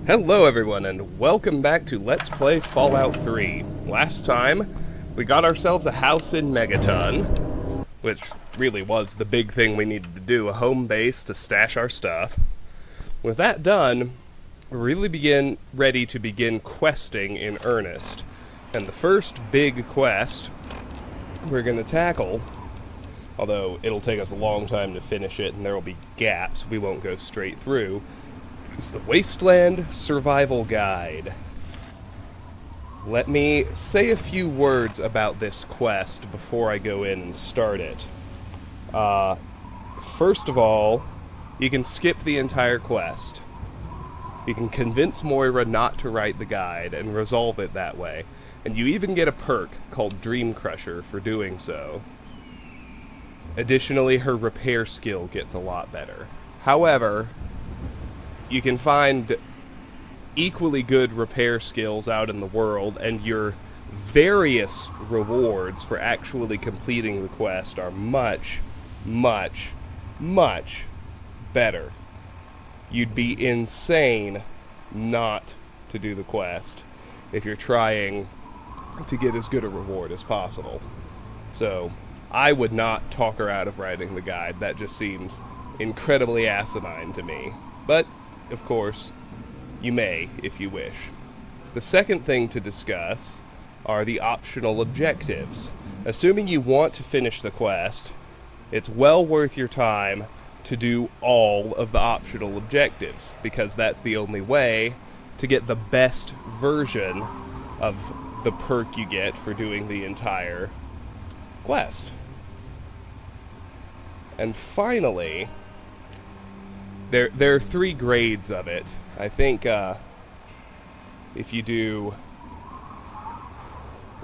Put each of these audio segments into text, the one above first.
Hello everyone, and welcome back to Let's Play Fallout 3. Last time, we got ourselves a house in Megaton, which really was the big thing we needed to do, a home base to stash our stuff. With that done, we're really ready to begin questing in earnest. And the first big quest we're going to tackle, although it'll take us a long time to finish it and there will be gaps, we won't go straight through, is the Wasteland Survival Guide. Let me say a few words about this quest before I go in and start it. First of all, you can skip the entire quest. You can convince Moira not to write the guide and resolve it that way. And you even get a perk called Dream Crusher for doing so. Additionally, her repair skill gets a lot better. However, you can find equally good repair skills out in the world, and your various rewards for actually completing the quest are much, much, much better. You'd be insane not to do the quest if you're trying to get as good a reward as possible. So, I would not talk her out of writing the guide. That just seems incredibly asinine to me. But of course, you may if you wish. The second thing to discuss are the optional objectives. Assuming you want to finish the quest, it's well worth your time to do all of the optional objectives, because that's the only way to get the best version of the perk you get for doing the entire quest. And finally, there are three grades of it. I think if you do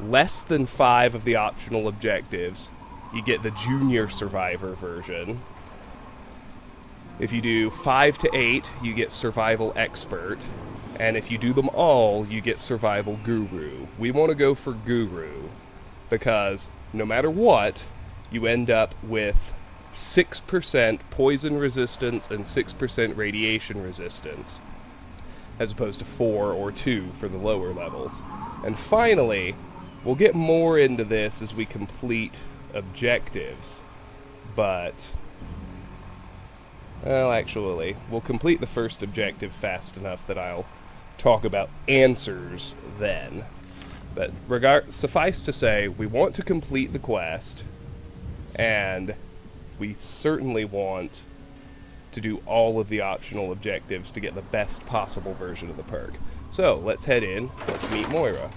less than 5 of the optional objectives, you get the Junior Survivor version. If you do 5 to 8, you get Survival Expert. And if you do them all, you get Survival Guru. We want to go for Guru, because no matter what, you end up with 6% poison resistance and 6% radiation resistance, as opposed to 4 or 2 for the lower levels. And finally, we'll get more into this as we complete objectives, but, well, actually, we'll complete the first objective fast enough that I'll talk about answers then. But suffice to say, we want to complete the quest, and we certainly want to do all of the optional objectives to get the best possible version of the perk. So, let's head in, let's meet Moira.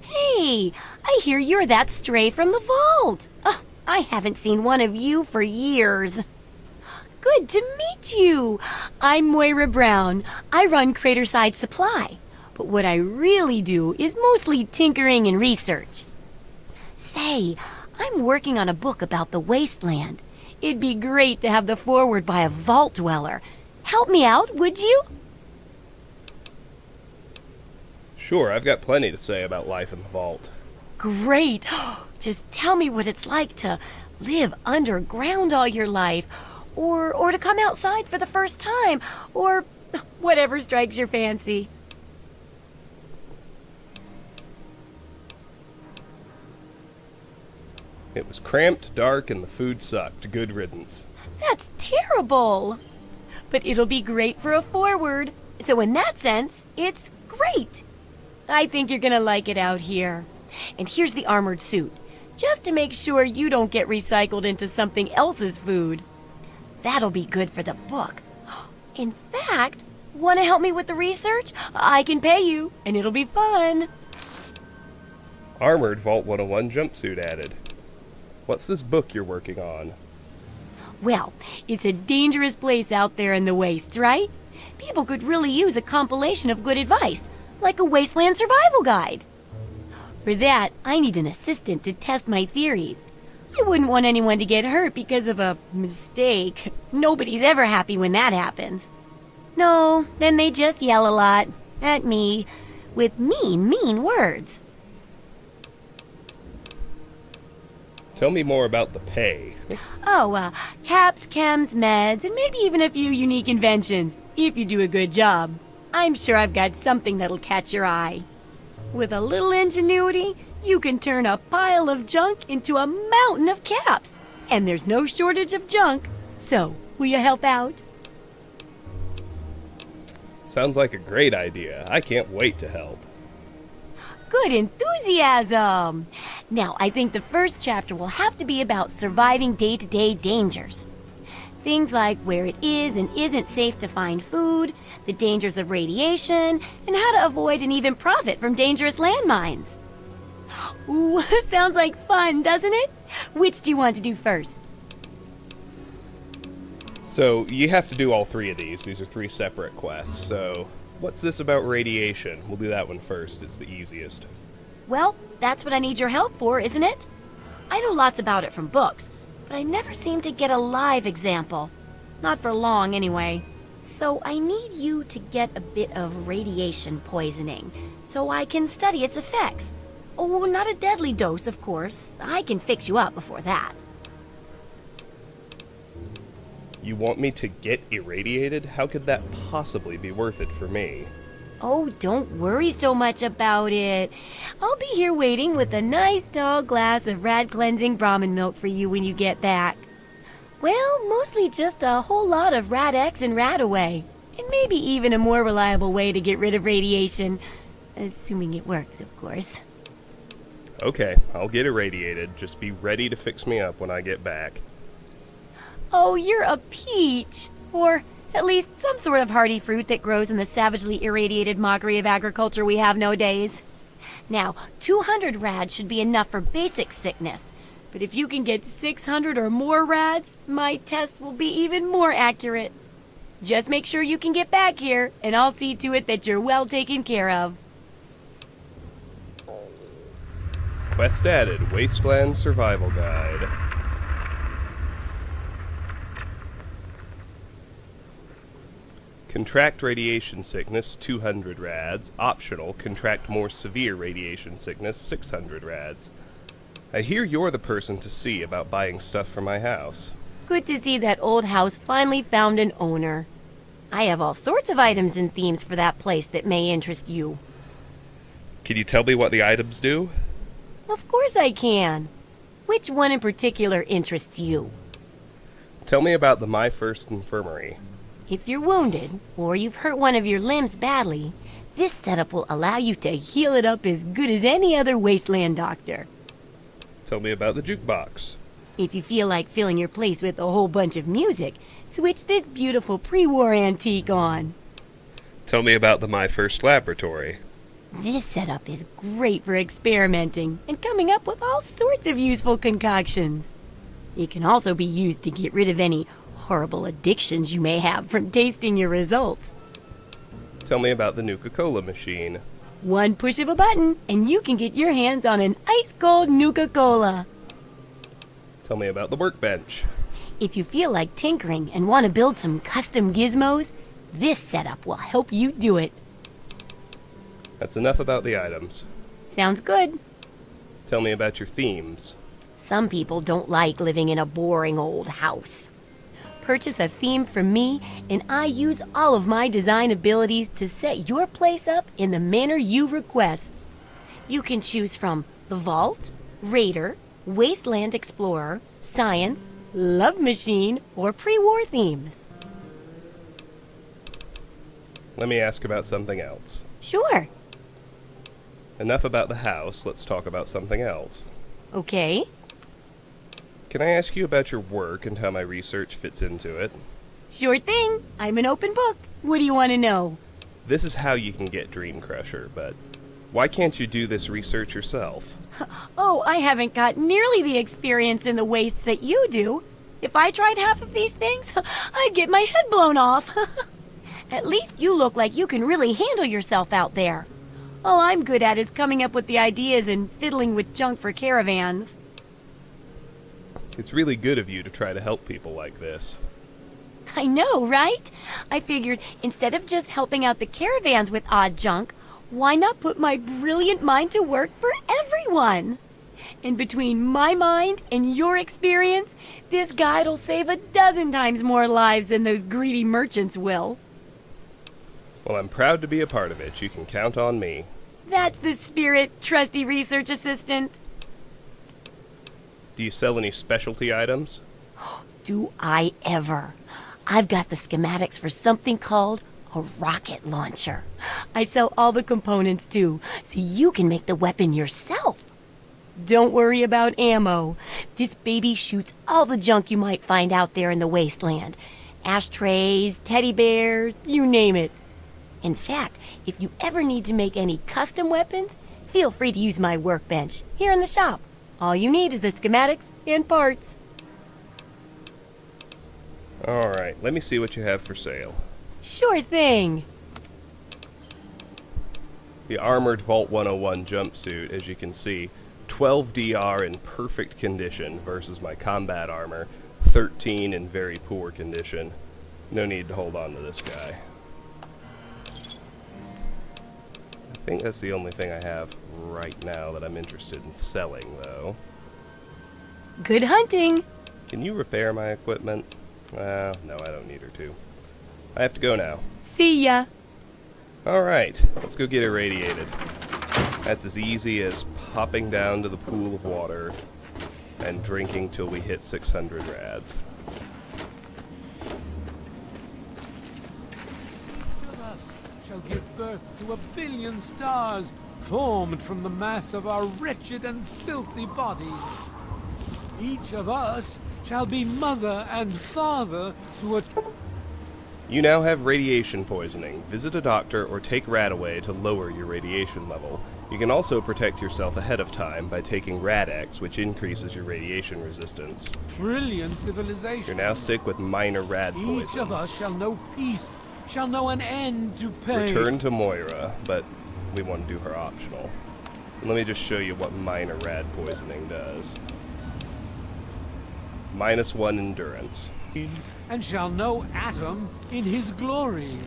Hey, I hear you're that stray from the vault. Oh, I haven't seen one of you for years. Good to meet you. I'm Moira Brown. I run Craterside Supply, but what I really do is mostly tinkering and research. Say, I'm working on a book about the Wasteland. It'd be great to have the foreword by a vault dweller. Help me out, would you? Sure, I've got plenty to say about life in the vault. Great. Just tell me what it's like to live underground all your life, or to come outside for the first time, or whatever strikes your fancy. It was cramped, dark, and the food sucked. Good riddance. That's terrible. But it'll be great for a foreword. So in that sense, it's great. I think you're gonna like it out here. And here's the armored suit, just to make sure you don't get recycled into something else's food. That'll be good for the book. In fact, want to help me with the research? I can pay you, and it'll be fun. Armored Vault 101 jumpsuit added. What's this book you're working on? Well, it's a dangerous place out there in the wastes, right? People could really use a compilation of good advice, like a Wasteland Survival Guide. For that, I need an assistant to test my theories. I wouldn't want anyone to get hurt because of a mistake. Nobody's ever happy when that happens. No, then they just yell a lot at me with mean words. Tell me more about the pay. Oh, caps, chems, meds, and maybe even a few unique inventions, if you do a good job. I'm sure I've got something that'll catch your eye. With a little ingenuity, you can turn a pile of junk into a mountain of caps. And there's no shortage of junk. So, will you help out? Sounds like a great idea. I can't wait to help. Good enthusiasm! Now, I think the first chapter will have to be about surviving day-to-day dangers. Things like where it is and isn't safe to find food, the dangers of radiation, and how to avoid and even profit from dangerous landmines. Ooh, sounds like fun, doesn't it? Which do you want to do first? So, you have to do all three of these. These are three separate quests. So, what's this about radiation? We'll do that one first. It's the easiest. Well, that's what I need your help for, isn't it? I know lots about it from books, but I never seem to get a live example. Not for long, anyway. So I need you to get a bit of radiation poisoning, so I can study its effects. Oh, not a deadly dose, of course. I can fix you up before that. You want me to get irradiated? How could that possibly be worth it for me? Oh, don't worry so much about it. I'll be here waiting with a nice tall glass of rad-cleansing Brahmin milk for you when you get back. Well, mostly just a whole lot of Rad-X and Rad-Away. And maybe even a more reliable way to get rid of radiation. Assuming it works, of course. Okay, I'll get irradiated. Just be ready to fix me up when I get back. Oh, you're a peach! Or at least some sort of hardy fruit that grows in the savagely irradiated mockery of agriculture we have nowadays. Now, 200 rads should be enough for basic sickness. But if you can get 600 or more rads, my test will be even more accurate. Just make sure you can get back here, and I'll see to it that you're well taken care of. Quest added, Wasteland Survival Guide. Contract radiation sickness, 200 rads. Optional, contract more severe radiation sickness, 600 rads. I hear you're the person to see about buying stuff for my house. Good to see that old house finally found an owner. I have all sorts of items and themes for that place that may interest you. Can you tell me what the items do? Of course I can. Which one in particular interests you? Tell me about the My First Infirmary. If you're wounded, or you've hurt one of your limbs badly, this setup will allow you to heal it up as good as any other Wasteland doctor. Tell me about the jukebox. If you feel like filling your place with a whole bunch of music, switch this beautiful pre-war antique on. Tell me about the My First Laboratory. This setup is great for experimenting and coming up with all sorts of useful concoctions. It can also be used to get rid of any horrible addictions you may have from tasting your results. Tell me about the Nuka-Cola machine. One push of a button, and you can get your hands on an ice-cold Nuka-Cola. Tell me about the workbench. If you feel like tinkering and want to build some custom gizmos, this setup will help you do it. That's enough about the items. Sounds good. Tell me about your themes. Some people don't like living in a boring old house. Purchase a theme from me, and I use all of my design abilities to set your place up in the manner you request. You can choose from the Vault, Raider, Wasteland Explorer, Science, Love Machine, or pre-war themes. Let me ask about something else. Sure. Enough about the house, let's talk about something else. Okay. Can I ask you about your work and how my research fits into it? Sure thing. I'm an open book. What do you want to know? This is how you can get Dream Crusher, but why can't you do this research yourself? Oh, I haven't got nearly the experience in the wastes that you do. If I tried half of these things, I'd get my head blown off. At least you look like you can really handle yourself out there. All I'm good at is coming up with the ideas and fiddling with junk for caravans. It's really good of you to try to help people like this. I know, right? I figured instead of just helping out the caravans with odd junk, why not put my brilliant mind to work for everyone? And between my mind and your experience, this guide'll save 12 times more lives than those greedy merchants will. Well, I'm proud to be a part of it. You can count on me. That's the spirit, trusty research assistant. Do you sell any specialty items? Do I ever? I've got the schematics for something called a rocket launcher. I sell all the components too, so you can make the weapon yourself. Don't worry about ammo. This baby shoots all the junk you might find out there in the wasteland. Ashtrays, teddy bears, you name it. In fact, if you ever need to make any custom weapons, feel free to use my workbench here in the shop. All you need is the schematics and parts. Alright, let me see what you have for sale. Sure thing. The Armored Vault 101 jumpsuit, as you can see, 12 DR in perfect condition versus my combat armor, 13 in very poor condition. No need to hold on to this guy. I think that's the only thing I have right now that I'm interested in selling, though. Good hunting. Can you repair my equipment? No, I don't need her to. I have to go now. See ya. Alright, let's go get irradiated. That's as easy as popping down to the pool of water and drinking till we hit 600 rads. Each of us shall give birth to 1 billion stars formed from the mass of our wretched and filthy bodies. Each of us shall be mother and father to a... You now have radiation poisoning. Visit a doctor or take Radaway to lower your radiation level. You can also protect yourself ahead of time by taking Rad-X, which increases your radiation resistance. trillion civilizations. You're now sick with minor rad poison. Each of us shall know peace, shall know an end to pain. Return to Moira, but we want to do her optional. Let me just show you what minor rad poisoning does. -1 endurance. And shall know Atom in his glory.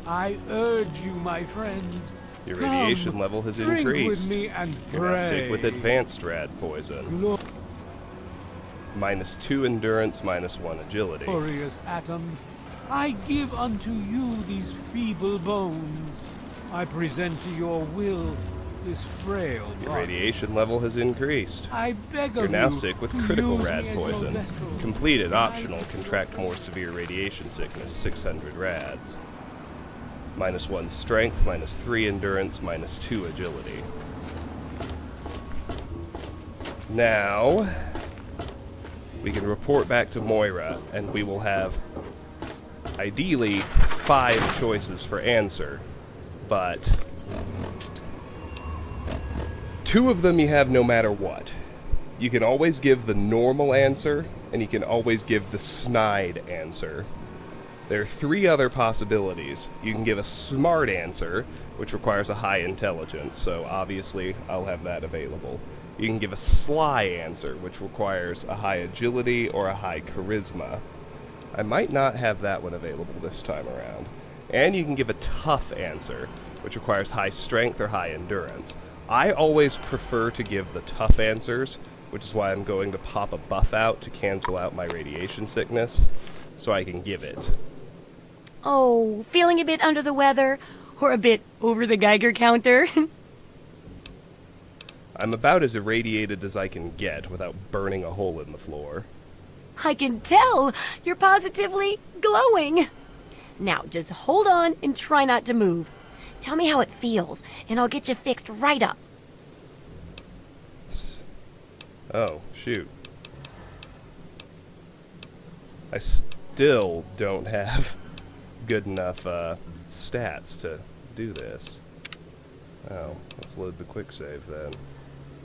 I urge you, my friends. Your radiation level has drink increased. with me and You're now sick pray. with advanced rad poison. -2 endurance, -1 agility. Glorious Atom, I give unto you these feeble bones. I present to your will this frail Your body. radiation level has increased. I beg You're of now you sick with to critical use rad me as your poison. vessel. Completed, optional, contract more severe radiation sickness, 600 rads. -1 strength, -3 endurance, -2 agility. Now, we can report back to Moira, and we will have, ideally, 5 choices for answer, but 2 of them you have no matter what. You can always give the normal answer, and you can always give the snide answer. There are 3 other possibilities. You can give a smart answer, which requires a high intelligence, so obviously I'll have that available. You can give a sly answer, which requires a high agility or a high charisma. I might not have that one available this time around. And you can give a tough answer, which requires high strength or high endurance. I always prefer to give the tough answers, which is why I'm going to pop a buff out to cancel out my radiation sickness, so I can give it. Oh, feeling a bit under the weather? Or a bit over the Geiger counter? I'm about as irradiated as I can get without burning a hole in the floor. I can tell! You're positively glowing! Now, just hold on and try not to move. Tell me how it feels, and I'll get you fixed right up. Oh, shoot. I still don't have good enough stats to do this. Oh, let's load the quick save then.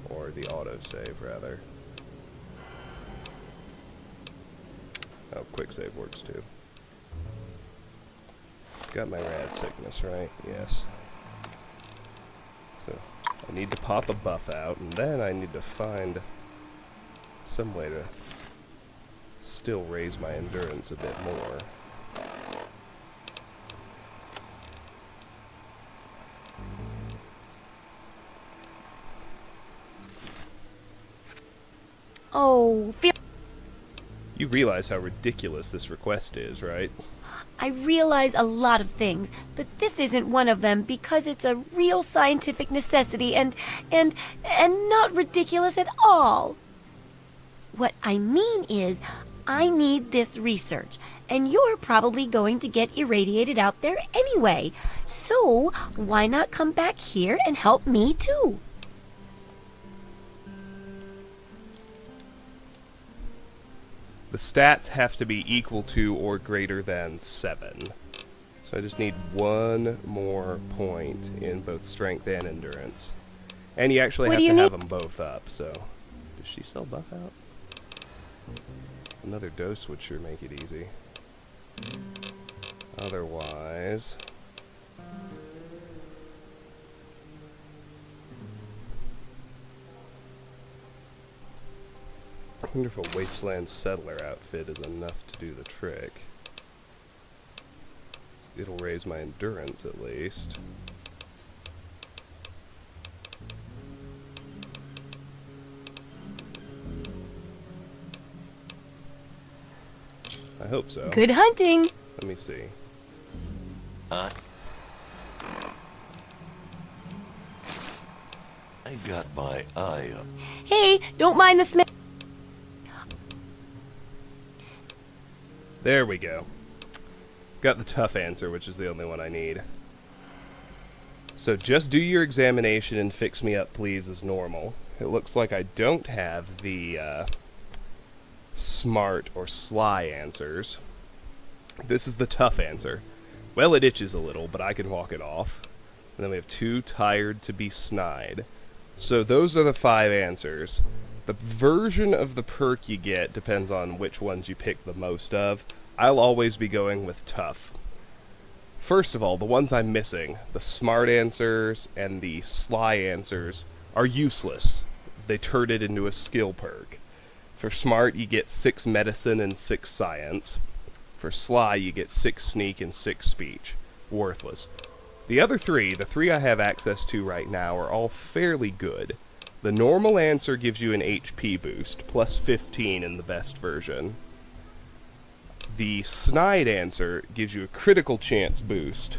Or the auto save, rather. Oh, quick save works too. Got my rad sickness, right? Yes. So, I need to pop a buff out, and then I need to find some way to still raise my endurance a bit more. so feel... You realize how ridiculous this request is, right? I realize a lot of things, but this isn't one of them because it's a real scientific necessity and not ridiculous at all. What I mean is, I need this research, and you're probably going to get irradiated out there anyway. So, why not come back here and help me too? The stats have to be equal to or greater than 7. So I just need one more point in both strength and endurance. And you actually have to have them both up, so... Does she still buff out? Another dose would sure make it easy. Otherwise... I wonder if a Wasteland settler outfit is enough to do the trick. It'll raise my endurance at least. I hope so. Good hunting! Let me see. I got my eye up. Hey, don't mind the smell. There we go. Got the tough answer, which is the only one I need. So just do your examination and fix me up, please, as normal. It looks like I don't have the smart or sly answers. This is the tough answer. Well, it itches a little, but I can walk it off. And then we have too tired to be snide. So those are the 5 answers. The version of the perk you get depends on which ones you pick the most of. I'll always be going with tough. First of all, the ones I'm missing, the smart answers and the sly answers, are useless. They turn it into a skill perk. For smart, you get 6 medicine and 6 science. For sly, you get 6 sneak and 6 speech. Worthless. The other 3, the 3 I have access to right now, are all fairly good. The normal answer gives you an HP boost, plus 15 in the best version. The snide answer gives you a critical chance boost,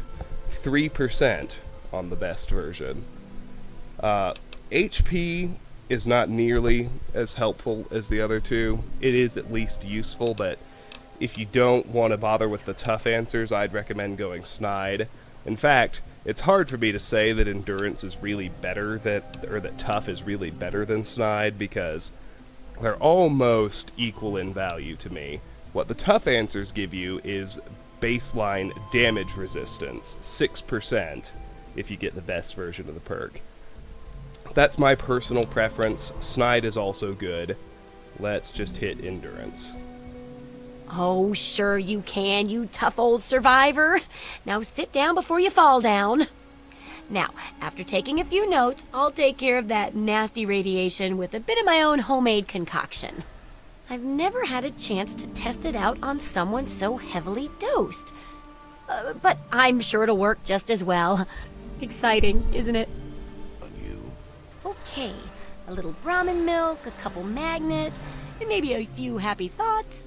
3% on the best version. HP is not nearly as helpful as the other 2. It is at least useful, but if you don't want to bother with the tough answers, I'd recommend going snide. In fact, it's hard for me to say that endurance is really better or that tough is really better than snide, because they're almost equal in value to me. What the tough answers give you is baseline damage resistance, 6% if you get the best version of the perk. That's my personal preference. Snide is also good. Let's just hit endurance. Oh, sure you can, you tough old survivor. Now sit down before you fall down. Now, after taking a few notes, I'll take care of that nasty radiation with a bit of my own homemade concoction. I've never had a chance to test it out on someone so heavily dosed. But I'm sure it'll work just as well. Exciting, isn't it? On you. Okay, a little Brahmin milk, a couple magnets, and maybe a few happy thoughts.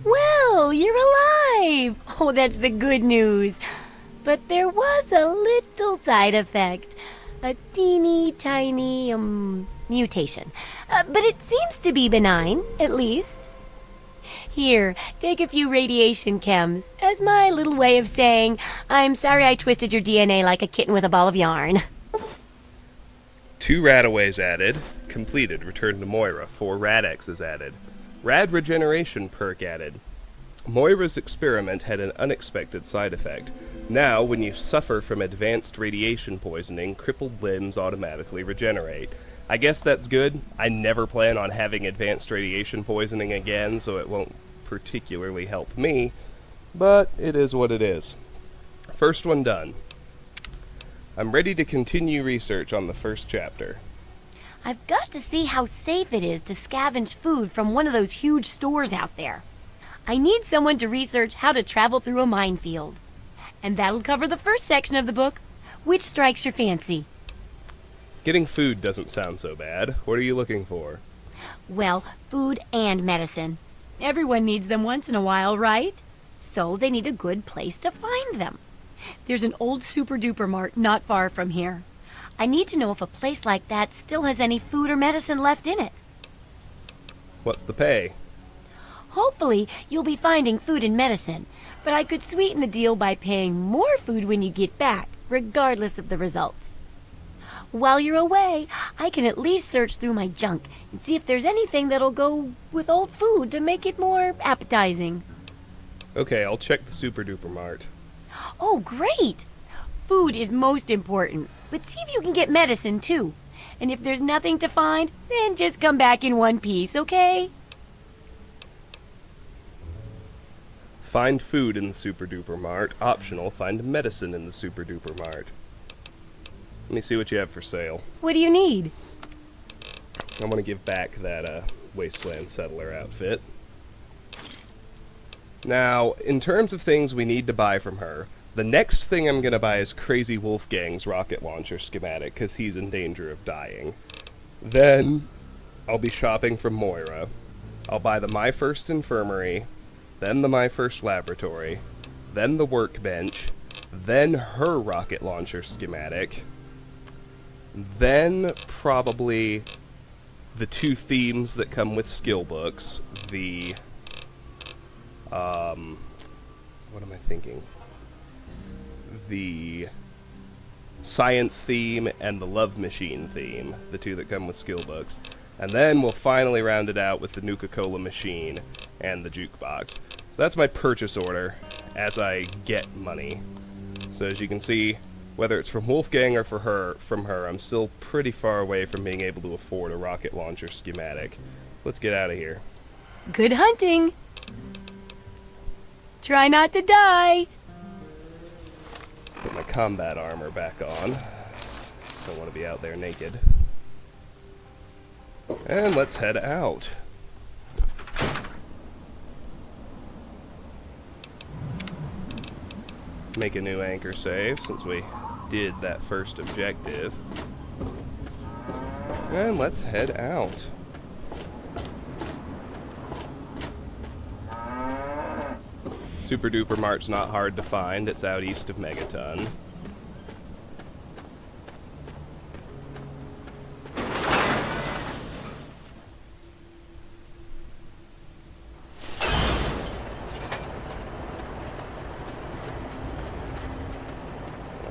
Well, you're alive! Oh, that's the good news. But there was a little side effect. A teeny tiny, mutation. But it seems to be benign, at least. Here, take a few radiation chems, as my little way of saying, I'm sorry I twisted your DNA like a kitten with a ball of yarn. 2 radaways added. Completed. Return to Moira. 4 Rad-X's added. Rad regeneration perk added. Moira's experiment had an unexpected side effect. Now, when you suffer from advanced radiation poisoning, crippled limbs automatically regenerate. I guess that's good. I never plan on having advanced radiation poisoning again, so it won't particularly help me, but it is what it is. First one done. I'm ready to continue research on the first chapter. I've got to see how safe it is to scavenge food from one of those huge stores out there. I need someone to research how to travel through a minefield. And that'll cover the first section of the book. Which strikes your fancy? Getting food doesn't sound so bad. What are you looking for? Well, food and medicine. Everyone needs them once in a while, right? So they need a good place to find them. There's an old super-duper Mart not far from here. I need to know if a place like that still has any food or medicine left in it. What's the pay? Hopefully, you'll be finding food and medicine, but I could sweeten the deal by paying more food when you get back, regardless of the results. While you're away, I can at least search through my junk and see if there's anything that'll go with old food to make it more appetizing. Okay, I'll check the Super Duper Mart. Oh, great! Food is most important, but see if you can get medicine too. And if there's nothing to find, then just come back in one piece, okay? Find food in the Super Duper Mart. Optional, find medicine in the Super Duper Mart. Let me see what you have for sale. What do you need? I want to give back that Wasteland Settler outfit. Now, in terms of things we need to buy from her, the next thing I'm going to buy is Crazy Wolfgang's rocket launcher schematic, because he's in danger of dying. Then, I'll be shopping from Moira. I'll buy the My First Infirmary, then the My First Laboratory, then the Workbench, then her rocket launcher schematic, then probably the two themes that come with skill books, the, what am I thinking? The science theme and the love machine theme, the two that come with skill books. And then we'll finally round it out with the Nuka-Cola machine and the jukebox. So that's my purchase order as I get money. So as you can see, whether it's from Wolfgang or from her, I'm still pretty far away from being able to afford a rocket launcher schematic. Let's get out of here. Good hunting! Try not to die! Put my combat armor back on. Don't want to be out there naked. And let's head out. Make a new anchor save since we did that first objective. And let's head out. Super Duper Mart's not hard to find. It's out east of Megaton.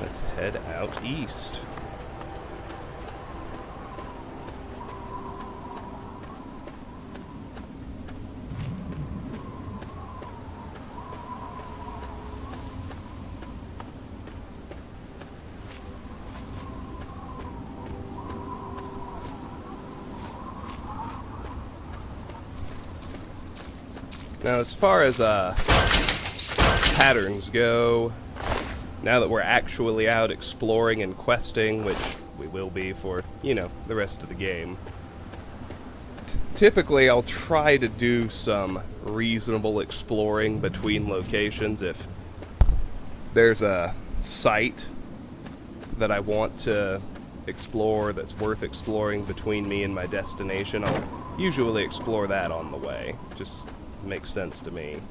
Let's head out east. Now, as far as patterns go, now that we're actually out exploring and questing, which we will be for, you know, the rest of the game, typically I'll try to do some reasonable exploring between locations. If there's a site that I want to explore that's worth exploring between me and my destination, I'll usually explore that on the way. Just makes sense to me.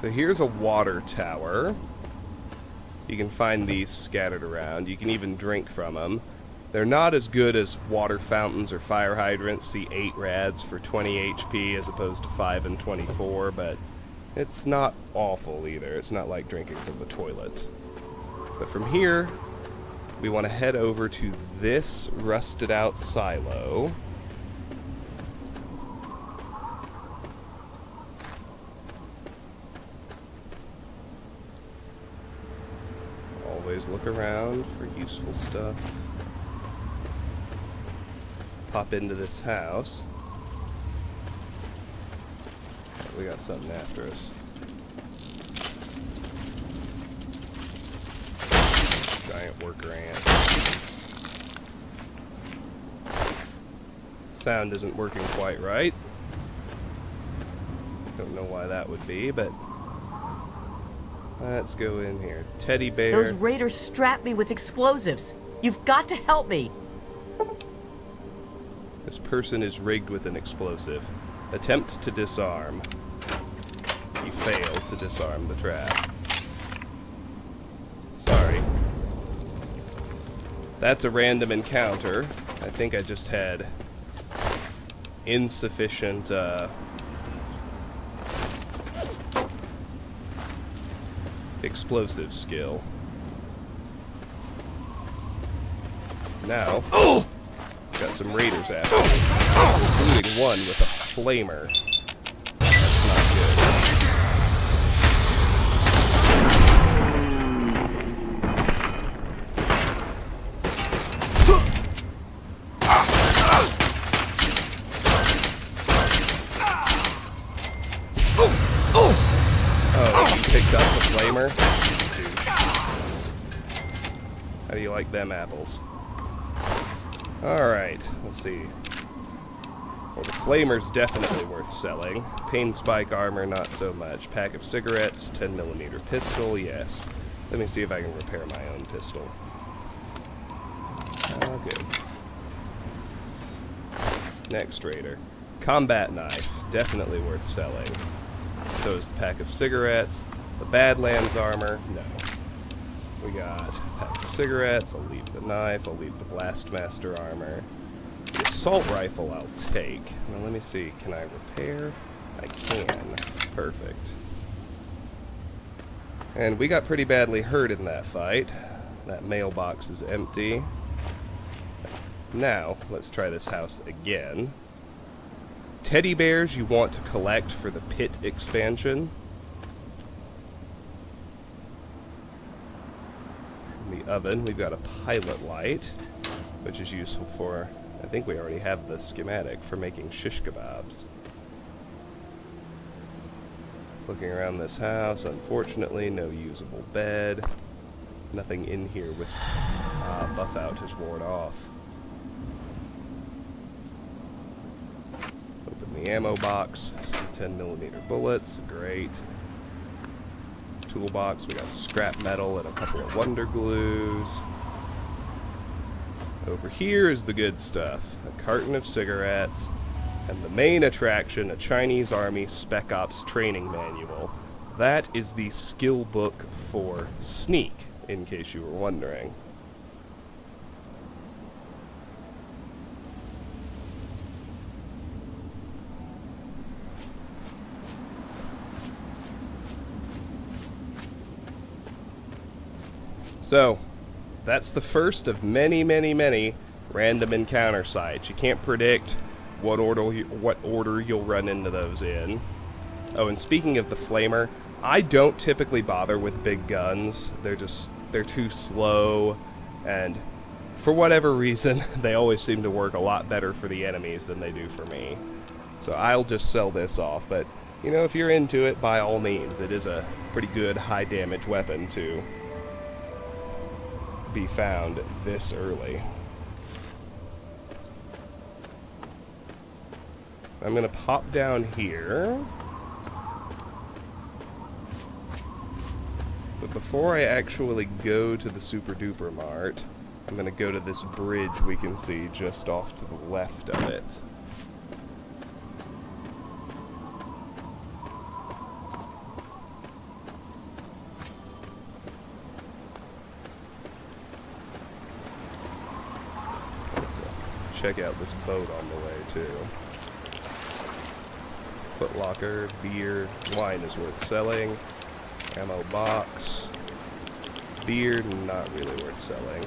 So here's a water tower. You can find these scattered around. You can even drink from them. They're not as good as water fountains or fire hydrants. See 8 rads for 20 HP as opposed to 5 and 24, but it's not awful either. It's not like drinking from the toilets. But from here, we want to head over to this rusted out silo. Always look around for useful stuff. Pop into this house. We got something after us. Giant worker ant. Sound isn't working quite right. Don't know why that would be, but let's go in here. Teddy bear. Those raiders strapped me with explosives. You've got to help me. This person is rigged with an explosive. Attempt to disarm. You fail to disarm the trap. Sorry. That's a random encounter. I think I just had insufficient, explosive skill. Now, got some raiders after me, including one with a flamer. That's not good. Oh, you picked up the flamer? How do you like them apples? Alright, let's see. Well, the flamer's definitely worth selling. Pain spike armor, not so much. Pack of cigarettes, 10mm pistol, yes. Let me see if I can repair my own pistol. Oh, good. Next raider. Combat knife, definitely worth selling. So is the pack of cigarettes. The Badlands armor, no. We got a pack of cigarettes, I'll leave the knife, I'll leave the Blastmaster armor. The assault rifle I'll take. Now let me see, can I repair? I can. Perfect. And we got pretty badly hurt in that fight. That mailbox is empty. Now, let's try this house again. Teddy bears you want to collect for the pit expansion. In the oven, we've got a pilot light, which is useful for, I think we already have the schematic, for making shish kebabs. Looking around this house, unfortunately, no usable bed. Nothing in here with buff out has worn off. Open the ammo box, some 10mm bullets, great. Toolbox, we got scrap metal and a couple of wonder glues. Over here is the good stuff. A carton of cigarettes, and the main attraction, a Chinese Army Spec Ops training manual. That is the skill book for sneak, in case you were wondering. So, that's the first of many, many, many random encounter sites. You can't predict what order you'll run into those in. Oh, and speaking of the flamer, I don't typically bother with big guns. They're too slow, and for whatever reason, they always seem to work a lot better for the enemies than they do for me. So I'll just sell this off, but, you know, if you're into it, by all means, it is a pretty good high damage weapon to be found this early. I'm gonna pop down here, but before I actually go to the Super Duper Mart, I'm gonna go to this bridge we can see just off to the left of it. Check out this boat on the way too. Foot locker, beer, wine is worth selling. Ammo box, beer, not really worth selling.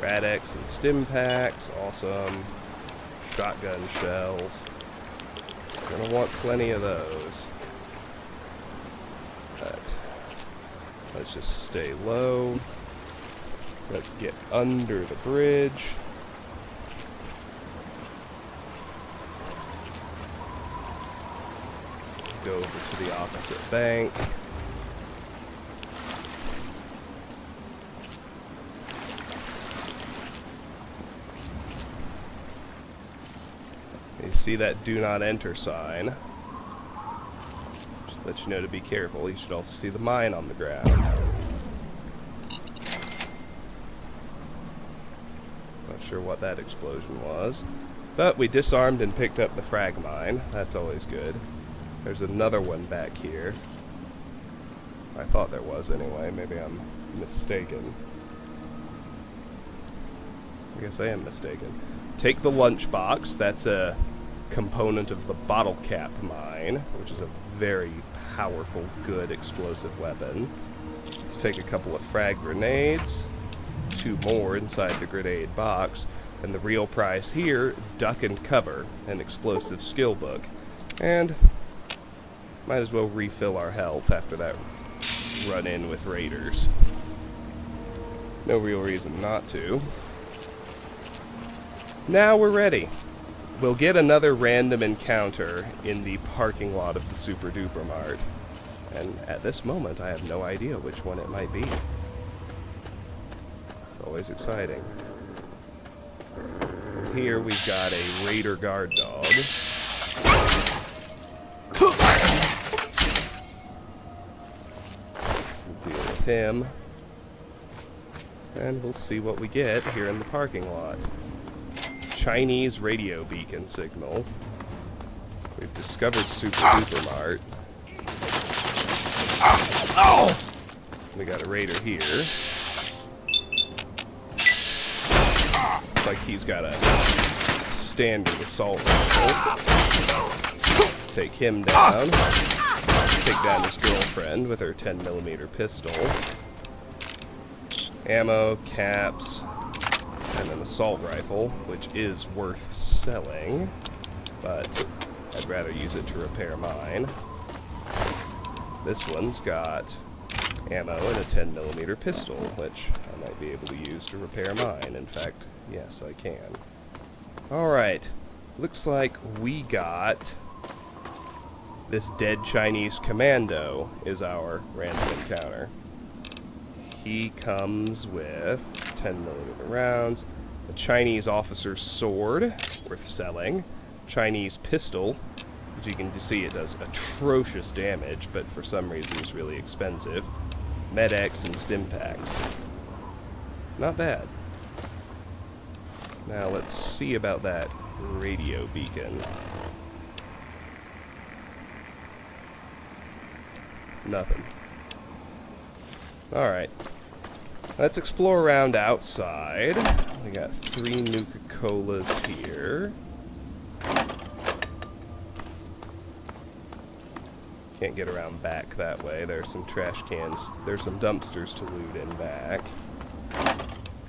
Rad-X and stim packs, awesome. Shotgun shells. Gonna want plenty of those. But let's just stay low. Let's get under the bridge. Go over to the opposite bank. You see that do not enter sign. Just let you know to be careful. You should also see the mine on the ground. Not sure what that explosion was. But we disarmed and picked up the frag mine. That's always good. There's another one back here. I thought there was anyway. Maybe I'm mistaken. I guess I am mistaken. Take the lunchbox. That's a component of the bottle cap mine, which is a very powerful, good explosive weapon. Let's take a couple of frag grenades. 2 more inside the grenade box. And the real prize here, duck and cover, an explosive skill book. And might as well refill our health after that run-in with raiders. No real reason not to. Now we're ready. We'll get another random encounter in the parking lot of the Super Duper Mart. And at this moment, I have no idea which one it might be. It's always exciting. Here we've got a raider guard dog. We'll deal with him. And we'll see what we get here in the parking lot. Chinese radio beacon signal. We've discovered Super Duper Mart. We got a raider here. Looks like he's got a standard assault rifle. Take him down. Take down his girlfriend with her 10mm pistol. Ammo, caps, and an assault rifle, which is worth selling, but I'd rather use it to repair mine. This one's got ammo and a 10mm pistol, which I might be able to use to repair mine. In fact, yes, I can. Alright, looks like we got this dead Chinese commando is our random encounter. He comes with 10mm rounds, a Chinese officer's sword, worth selling, Chinese pistol, as you can see it does atrocious damage, but for some reason is really expensive, Med-X and stim packs. Not bad. Now let's see about that radio beacon. Nothing. Alright. Let's explore around outside. We got 3 Nuka-Colas here. Can't get around back that way. There's some trash cans. There's some dumpsters to loot in back.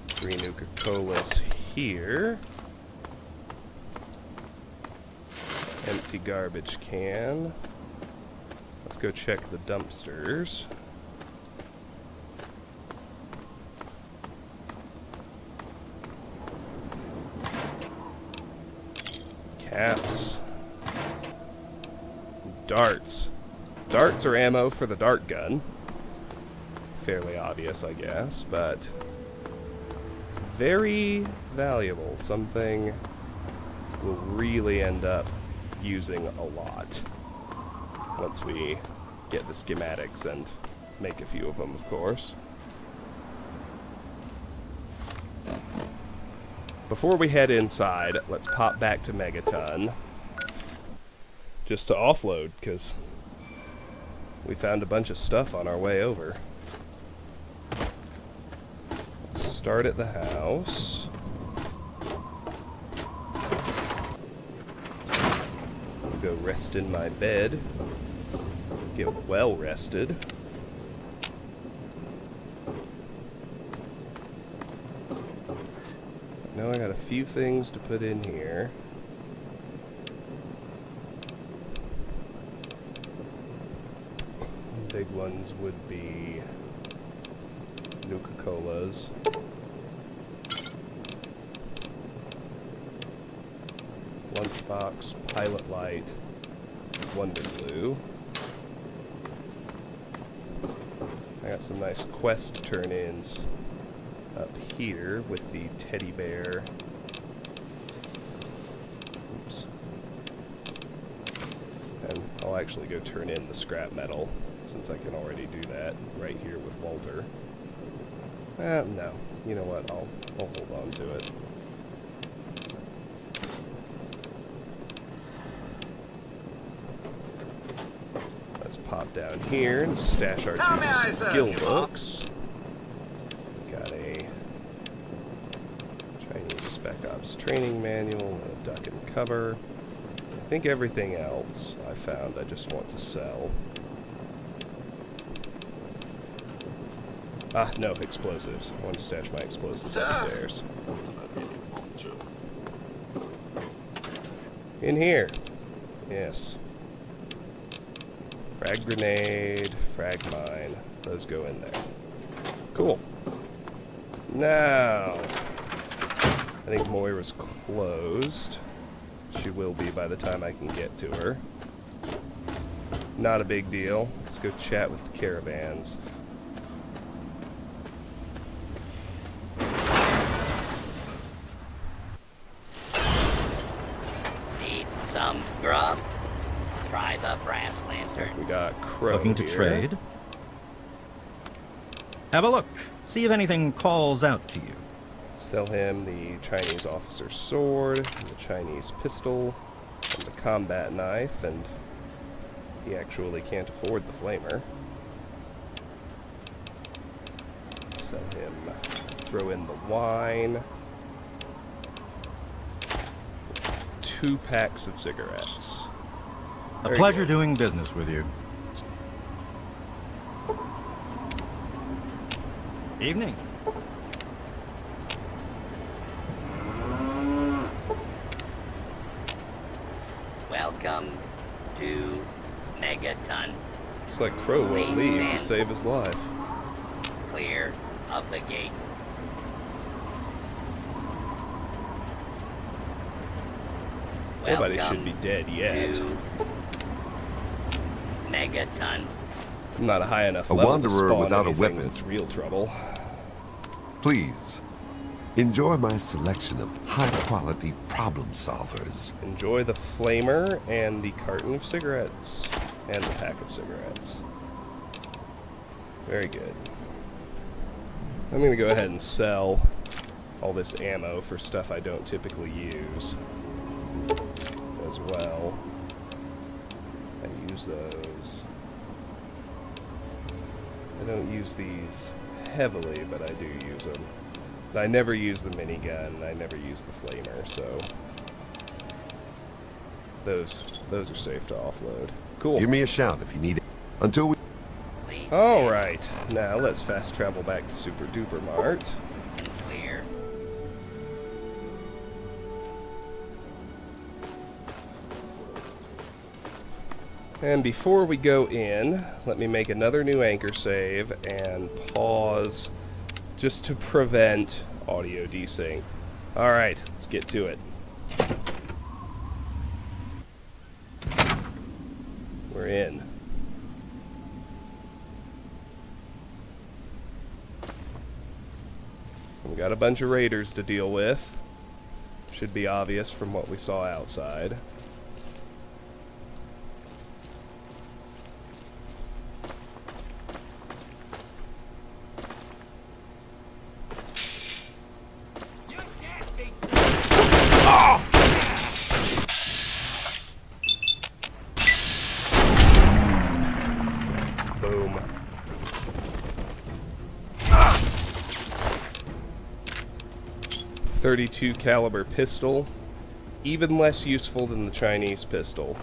3 Nuka-Colas here. Empty garbage can. Let's go check the dumpsters. Caps. Darts. Darts are ammo for the dart gun. Fairly obvious, I guess, but very valuable. Something we'll really end up using a lot once we get the schematics and make a few of them, of course. Before we head inside, let's pop back to Megaton just to offload, because we found a bunch of stuff on our way over. Start at the house. Go rest in my bed. Get well rested. Now I got a few things to put in here. Big ones would be Nuka-Colas. Lunchbox, Pilot Light, Wonder Glue. I got some nice quest turn-ins up here with the teddy bear. Oops. And I'll actually go turn in the scrap metal, since I can already do that right here with Walter. No. You know what? I'll hold on to it. down here and stash our two skill books. Got a Chinese Spec Ops training manual, a duck and cover. I think everything else I found I just want to sell. Ah, no, explosives. I want to stash my explosives upstairs. In here. Yes. Frag grenade, frag mine. Those go in there. Cool. Now, I think Moira's closed. She will be by the time I can get to her. Not a big deal. Let's go chat with the caravans. Need some grub? Try the brass lantern. We got Crow Looking to here. trade? Have a look. See if anything calls out to you. Sell him the Chinese officer's sword, the Chinese pistol, and the combat knife, and he actually can't afford the flamer. Sell him, throw in the wine. 2 packs of cigarettes. A Very pleasure good. doing business with you. Evening. Welcome to Megaton. Looks like Crow won't leave to Wasteland. save his life. Clear of the gate. Nobody should Welcome be dead yet. to Megaton. I'm not a high enough A level to wanderer spawn without a anything weapon. that's real trouble. Please, enjoy my selection of high-quality problem solvers. Enjoy the flamer and the carton of cigarettes. And the pack of cigarettes. Very good. I'm going to go ahead and sell all this ammo for stuff I don't typically use as well. I use those. I don't use these heavily, but I do use them. I never use the minigun, I never use the flamer, so those are safe to offload. Cool. Give me a shout if you need it. Until we... Please Alright, now let's fast travel back to Super Duper Mart. stand clear. And before we go in, let me make another new anchor save and pause just to prevent audio desync. Alright, let's get to it. We're in. We got a bunch of raiders to deal with. Should be obvious from what we saw outside. Boom. .32 caliber pistol, even less useful than the Chinese pistol.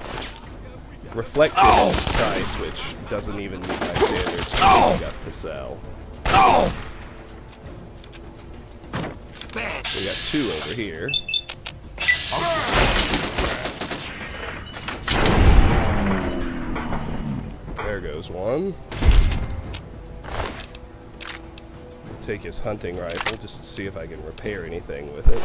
Reflection price, which doesn't even meet my standards for good enough to sell. We got 2 over here. There goes one. Take his hunting rifle just to see if I can repair anything with it.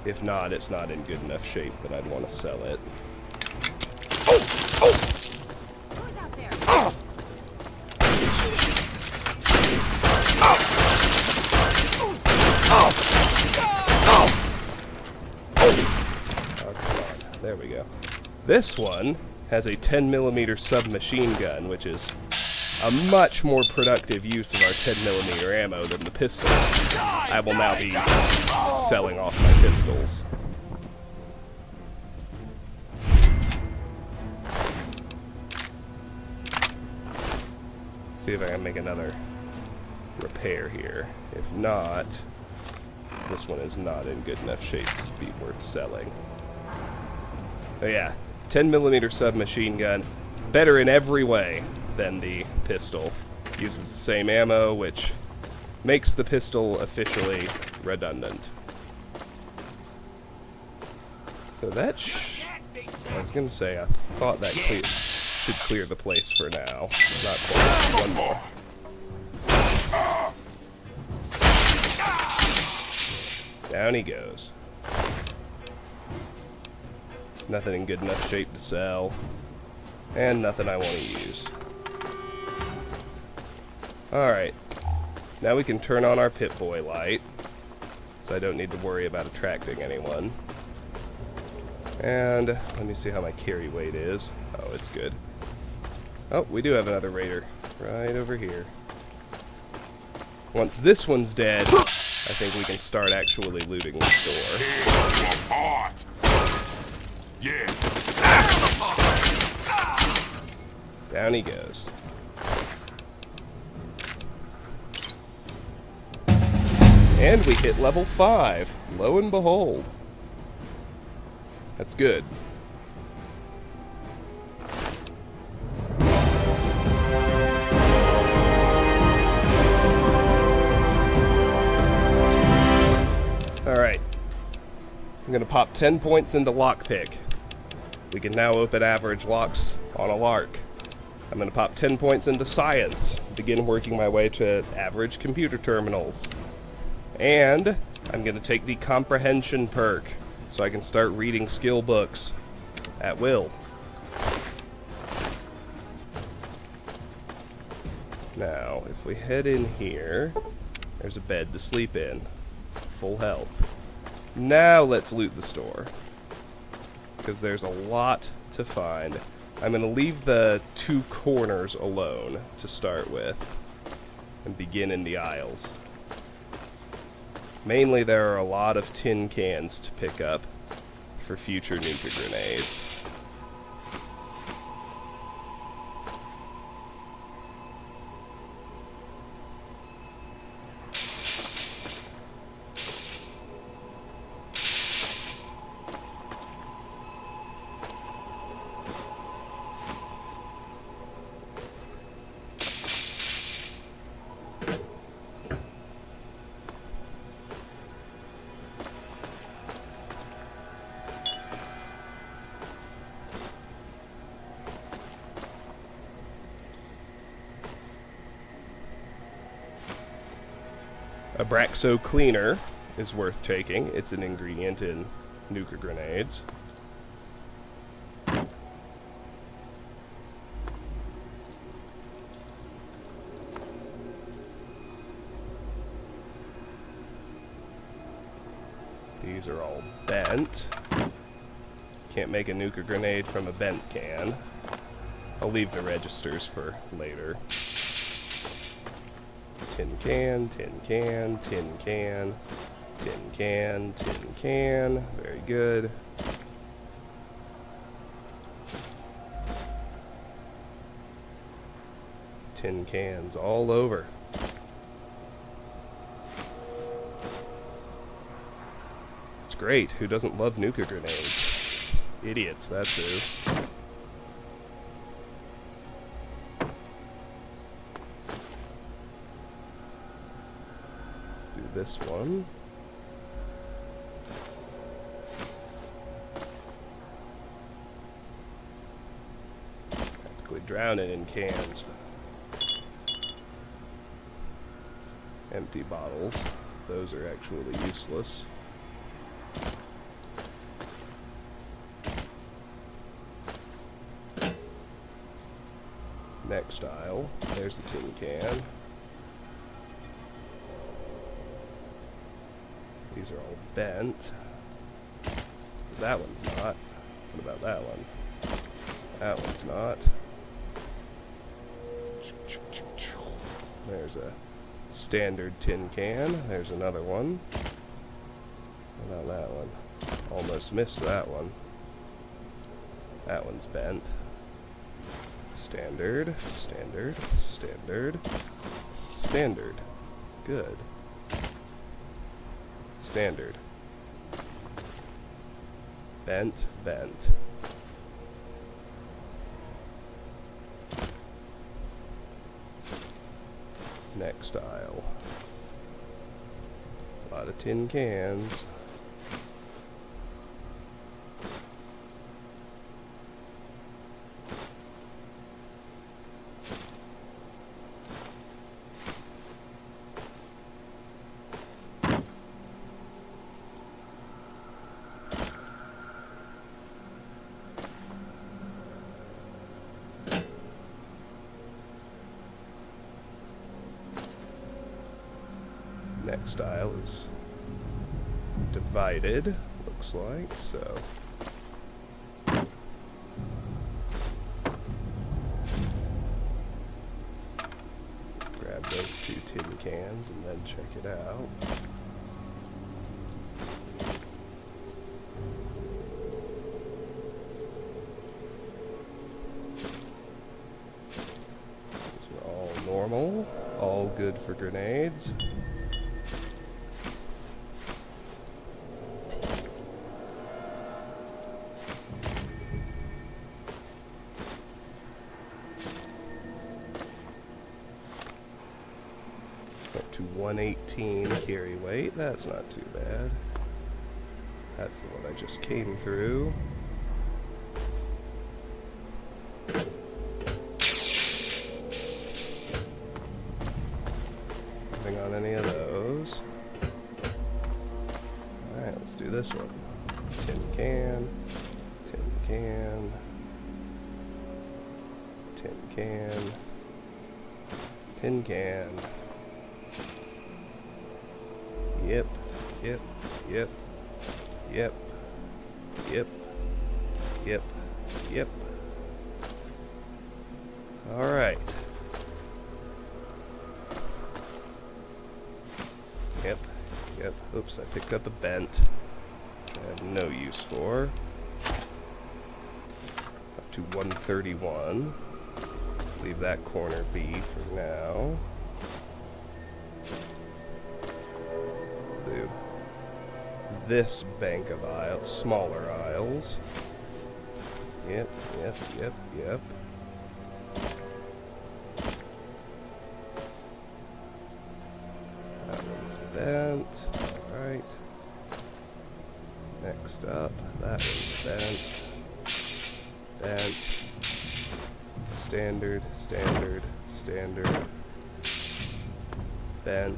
If not, it's not in good enough shape that I'd want to sell it. Who's out there? Oh, come on. There we go. This one has a 10mm submachine gun, which is a much more productive use of our 10mm ammo than the pistol. I will now be selling off my pistols. See if I can make another repair here. If not, this one is not in good enough shape to be worth selling. Oh yeah, 10mm submachine gun, better in every way than the pistol. Uses the same ammo, which makes the pistol officially redundant. So that I was gonna say, I thought that should clear the place for now. Not quite. One more. Down he goes. Nothing in good enough shape to sell. And nothing I want to use. Alright. Now we can turn on our Pip-Boy light. So I don't need to worry about attracting anyone. And let me see how my carry weight is. Oh, it's good. Oh, we do have another raider. Right over here. Once this one's dead, I think we can start actually looting the store. Yeah. Down he goes. And we hit level 5. Lo and behold. That's good. Alright. I'm going to pop 10 points into lockpick. We can now open average locks on a lark. I'm going to pop 10 points into science. Begin working my way to average computer terminals. And I'm going to take the comprehension perk, so I can start reading skill books at will. Now, if we head in here, there's a bed to sleep in. Full health. Now let's loot the store, because there's a lot to find. I'm going to leave the 2 corners alone to start with, and begin in the aisles. Mainly there are a lot of tin cans to pick up for future nuka grenades. Abraxo cleaner is worth taking. It's an ingredient in nuka grenades. These are all bent. Can't make a nuka grenade from a bent can. I'll leave the registers for later. Tin can, tin can, tin can, tin can, tin can. Very good. Tin cans all over. It's great. Who doesn't love nuka grenades? Idiots, that's who. This one. Practically drowning in cans. Empty bottles. Those are actually useless. Next aisle. There's the tin can. These are all bent. That one's not. What about that one? That one's not. There's a standard tin can. There's another one. What about that one? Almost missed that one. That one's bent. Standard, standard, standard, standard. Good. Standard. Bent, bent. Next aisle. A lot of tin cans. Next aisle is divided, looks like, so. Grab those 2 tin cans and then check it out. These are all normal, all good for grenades. Up to 118 carry weight, that's not too bad. That's the one I just came through. Nothing on any of those. Alright, let's do this one. Tin can, tin can, tin can, tin can. Yep, yep, yep, yep, yep, yep, yep. Alright. Yep, yep. Oops, I picked up a bent. I have no use for. Up to 131. Leave that corner be for now. Do this bank of aisles, smaller aisles. Yep, yep, yep, yep. That one's bent. Alright. Next up, that one's bent. Bent. Standard, standard, standard. Bent.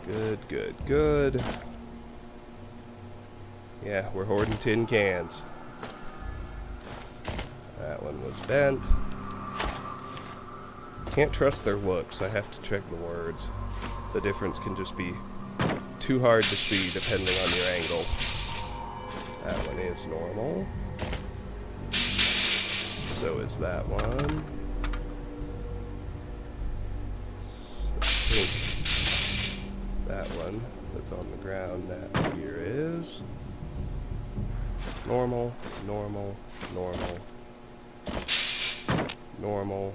Good, good, good. Yeah, we're hoarding tin cans. That one was bent. Can't trust their looks, I have to check the words. The difference can just be too hard to see depending on your angle. That one is normal. So is that one. That one that's on the ground, that here is normal, normal, normal, normal.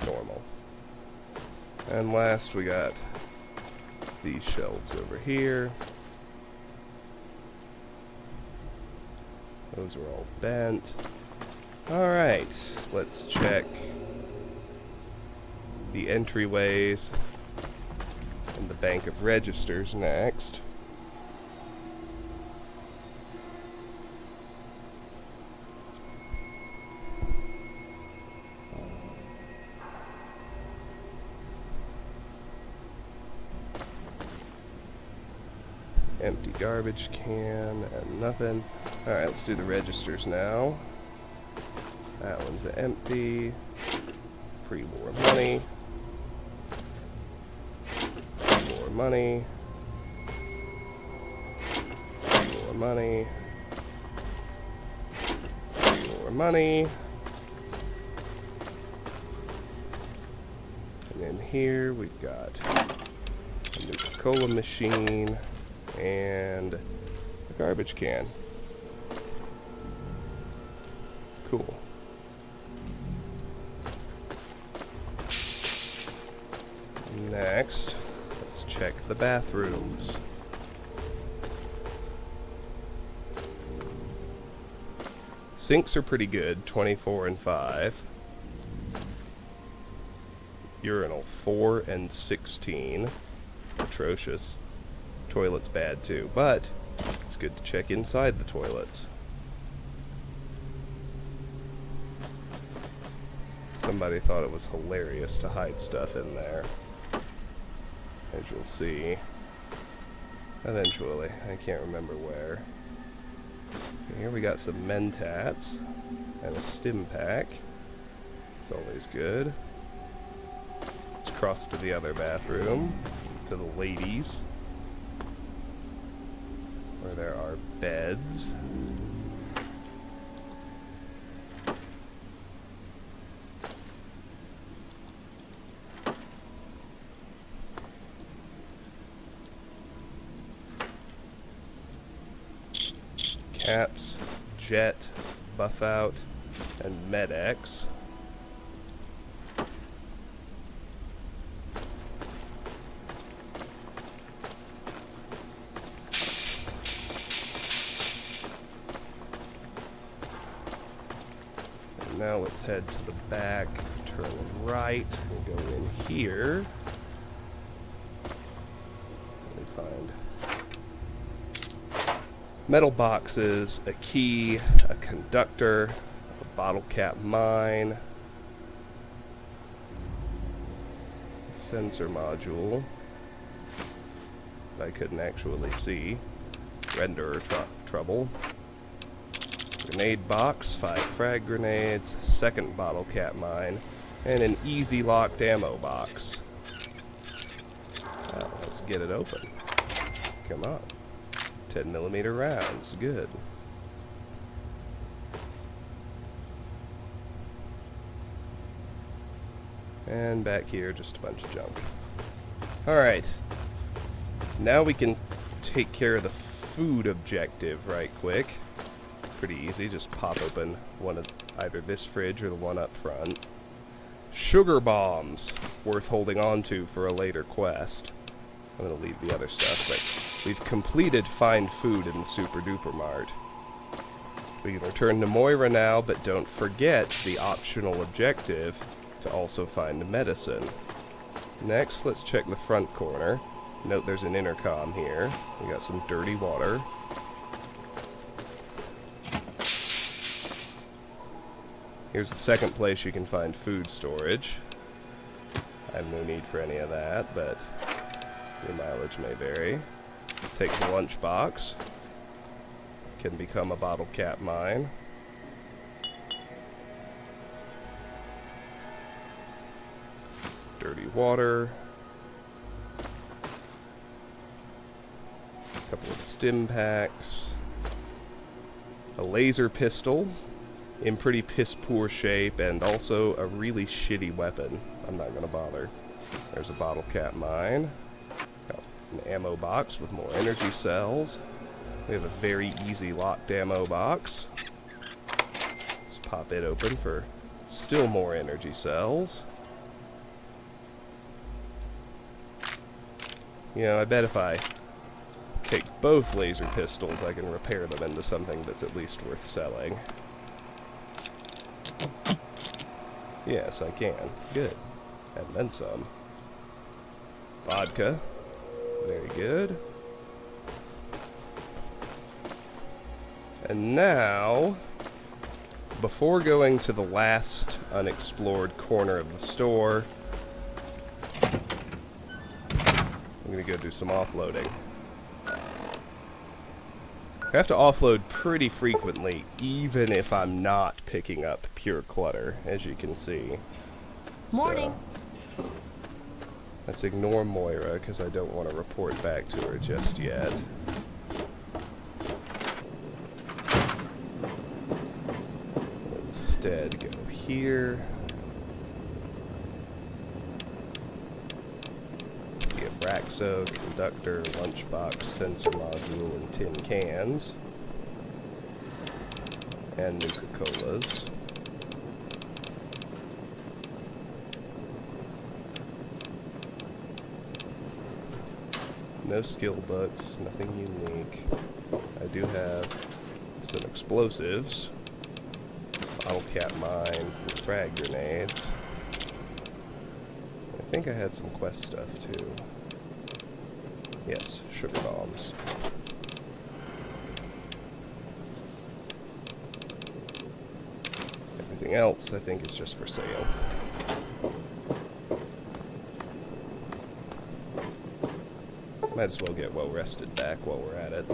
Normal. And last we got these shelves over here. Those are all bent. Alright, let's check the entryways and the bank of registers next. Empty garbage can and nothing. Alright, let's do the registers now. That one's empty. Pre-war money. Pre-war money. Pre-war money. Pre-war money. And in here we've got Coca-Cola machine, and a garbage can. Cool. Next, let's check the bathrooms. Sinks are pretty good, 24 and 5. Urinal, 4 and 16. Atrocious. Toilet's bad too, but it's good to check inside the toilets. Somebody thought it was hilarious to hide stuff in there. As you'll see. Eventually. I can't remember where. Here we got some Mentats and a stim pack. It's always good. Let's cross to the other bathroom, to the ladies, where there are beds. Caps, Jet, Buff Out, and Med-X. And now let's head to the back, turn right, and go in here. Let me find metal boxes, a key, a conductor, a bottle cap mine, a sensor module that I couldn't actually see, renderer trouble, grenade box, 5 frag grenades, second bottle cap mine, and an easy locked ammo box. Well, let's get it open. Come on. 10mm rounds, good. And back here, just a bunch of junk. Alright. Now we can take care of the food objective right quick. Pretty easy, just pop open one of either this fridge or the one up front. Sugar bombs, worth holding on to for a later quest. I'm gonna leave the other stuff, but we've completed Find Food in the Super Duper Mart. We can return to Moira now, but don't forget the optional objective to also find medicine. Next, let's check the front corner. Note there's an intercom here. We got some dirty water. Here's the second place you can find food storage. I have no need for any of that, but your mileage may vary. Take the lunchbox. Can become a bottle cap mine. Dirty water. A couple of stim packs. A laser pistol in pretty piss poor shape, and also a really shitty weapon. I'm not gonna bother. There's a bottle cap mine. Got an ammo box with more energy cells. We have a very easy locked ammo box. Let's pop it open for still more energy cells. You know, I bet if I take both laser pistols, I can repair them into something that's at least worth selling. Yes, I can. Good. And then some. Vodka. Very good. And now, before going to the last unexplored corner of the store, I'm going to go do some offloading. I have to offload pretty frequently, even if I'm not picking up pure clutter, as you can see. Morning. So, let's ignore Moira, because I don't want to report back to her just yet. Instead, go here. The Abrax Abraxo, conductor, lunchbox, sensor module, and tin cans. And Nuka-Colas. No skill books, nothing unique. I do have some explosives, bottle cap mines, and frag grenades. I think I had some quest stuff too. Yes, sugar bombs. Everything else I think is just for sale. Might as well get well rested back while we're at it.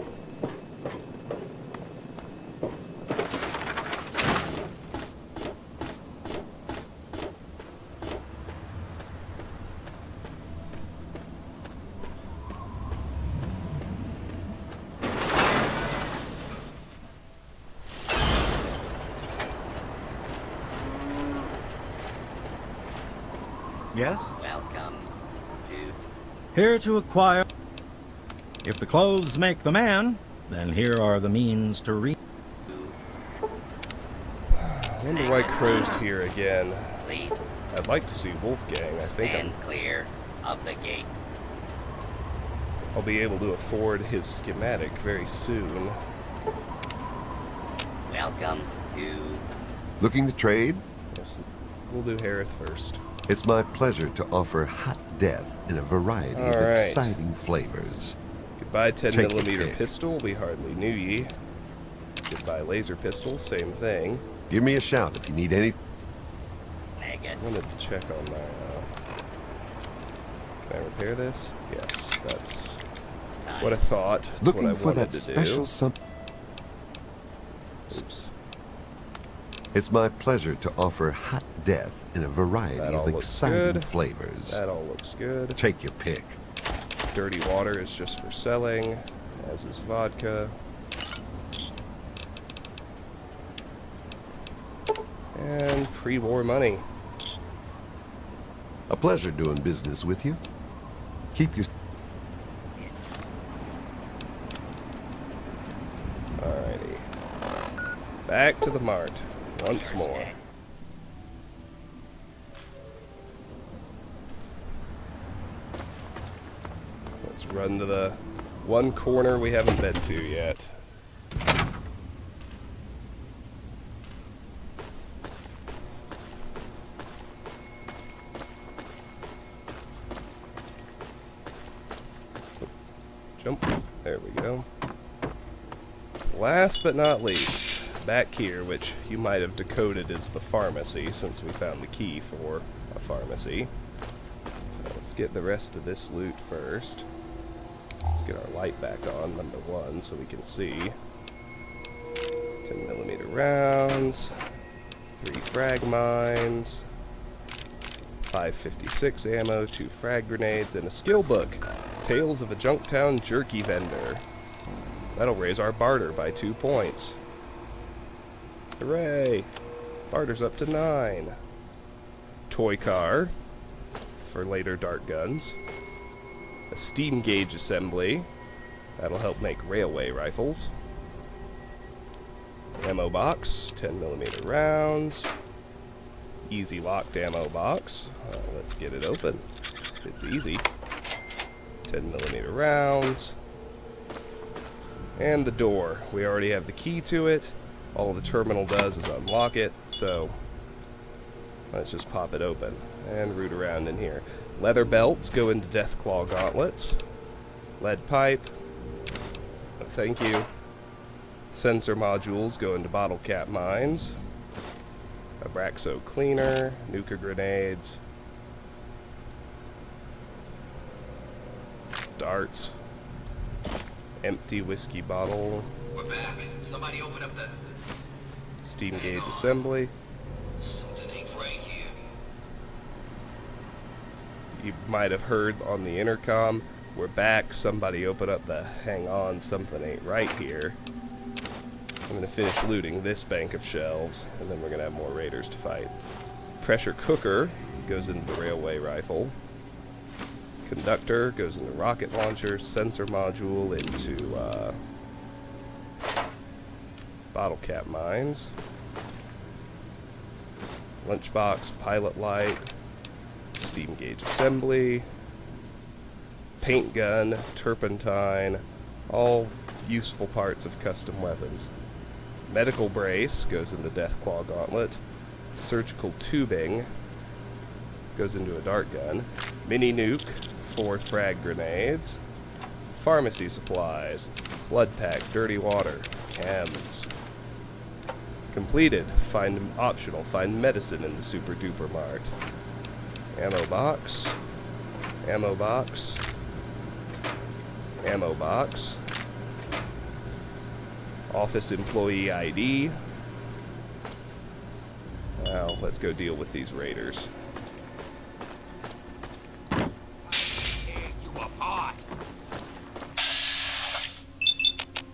Yes? Welcome to Here to acquire. If the clothes make the man, then here are the means to reach. I wonder why Crow's here again. please I'd like to see Wolfgang. I think stand clear of the gate. I'll be able to afford his schematic very soon. Welcome to Looking to trade? Yes, we'll do Harith first. It's my pleasure to offer hot death in a variety of All right. exciting flavors. Goodbye 10 Take your millimeter pick. pistol, we hardly knew ye. Goodbye laser pistol, same thing. Give me a shout if you need any. I negative. wanted to check on my, can I repair this? Yes, that's what I thought. That's what I Looking for wanted that to special do. something. Oops. It's my pleasure to offer hot death in a variety That all of looks exciting good. flavors. That all looks good. Take your pick. Dirty water is just for selling, as is vodka. And pre-war money. A pleasure doing business with you. Keep your... Alrighty. Back to the Mart once more. Let's run to the one corner we haven't been to yet. Jump. There we go. Last but not least, back here, which you might have decoded as the pharmacy, since we found the key for a pharmacy. Let's get the rest of this loot first. Let's get our light back on, number one, so we can see. 10 millimeter rounds, 3 frag mines, 556 ammo, 2 frag grenades, and a skill book. Tales of a Junktown Jerky Vendor. That'll raise our barter by 2 points. Hooray! Barter's up to 9. Toy car for later dart guns. A steam gauge assembly. That'll help make railway rifles. Ammo box, 10 millimeter rounds. Easy locked ammo box. Let's get it open. It's easy. 10 millimeter rounds. And the door. We already have the key to it. All the terminal does is unlock it, so let's just pop it open and root around in here. Leather belts go into Deathclaw gauntlets. Lead pipe. Oh, thank you. Sensor modules go into bottle cap mines. Abraxo cleaner. Nuka grenades. Darts. Empty whiskey bottle. We're back. Somebody open up the... Steam gauge assembly. Something ain't right here. You might have heard on the intercom, we're back. Somebody open up the hang on, something ain't right here. I'm going to finish looting this bank of shelves, and then we're going to have more raiders to fight. Pressure cooker goes into the railway rifle. Conductor goes into rocket launcher, sensor module into bottle cap mines, lunchbox, pilot light, steam gauge assembly, paint gun, turpentine, all useful parts of custom weapons. Medical brace goes into Deathclaw gauntlet, surgical tubing goes into a dart gun, mini nuke, 4 frag grenades, pharmacy supplies, blood pack, dirty water, chems. Completed. Find optional. Find medicine in the Super Duper Mart. Ammo box. Ammo box. Ammo box. Office employee ID. Now, let's go deal with these raiders. Tear you apart.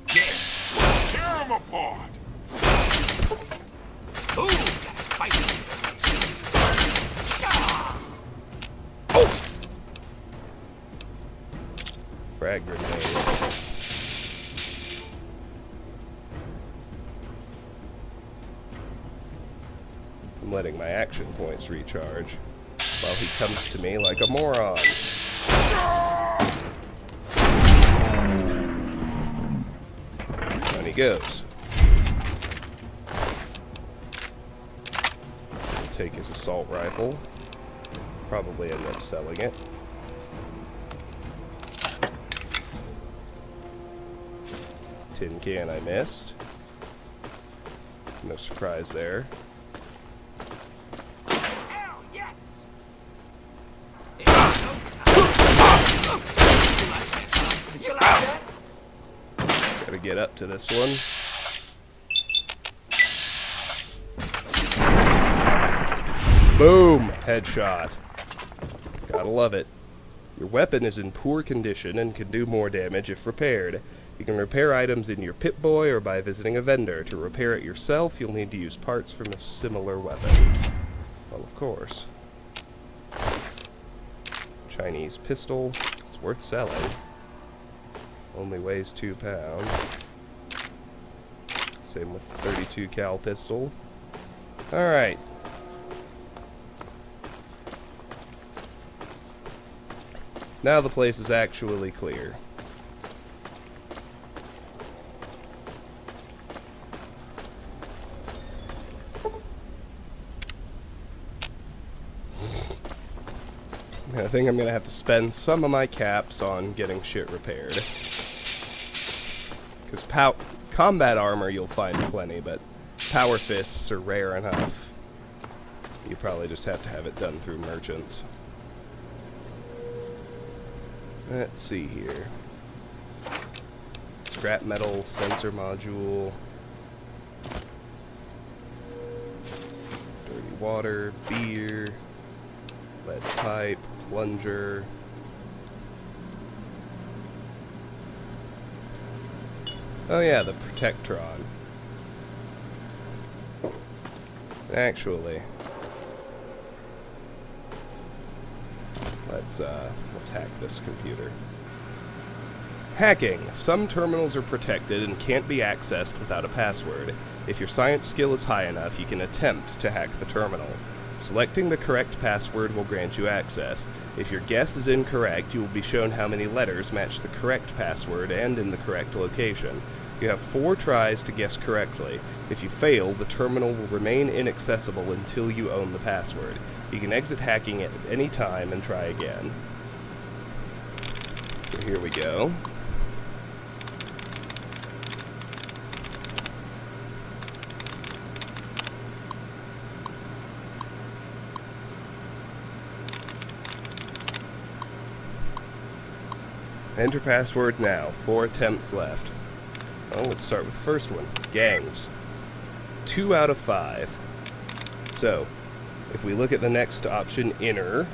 Tear them apart. Ooh, gotta fight them. Frag grenade. I'm letting my action points recharge while he comes to me like a moron. Down he goes. Take his assault rifle. Probably end up selling it. Tin can I missed. No surprise there. Hell yes! It's no time. You like that? Gotta get up to this one. Boom! Headshot. Gotta love it. Your weapon is in poor condition and can do more damage if repaired. You can repair items in your Pip-Boy or by visiting a vendor. To repair it yourself, you'll need to use parts from a similar weapon. Well, of course. Chinese pistol. It's worth selling. Only weighs 2 pounds. Same with the 32 cal pistol. Alright. Now the place is actually clear. I think I'm going to have to spend some of my caps on getting shit repaired. Because combat armor you'll find plenty, but power fists are rare enough. You probably just have to have it done through merchants. Let's see here. Scrap metal, sensor module. Dirty water, beer. Lead pipe, plunger. Oh yeah, the Protectron. Actually, let's hack this computer. Hacking. Some terminals are protected and can't be accessed without a password. If your science skill is high enough, you can attempt to hack the terminal. Selecting the correct password will grant you access. If your guess is incorrect, you will be shown how many letters match the correct password and in the correct location. You have 4 tries to guess correctly. If you fail, the terminal will remain inaccessible until you own the password. You can exit hacking at any time and try again. So here we go. Enter password now. 4 attempts left. Well, let's start with the first one. Gangs. 2 out of 5. So, if we look at the next option, inner,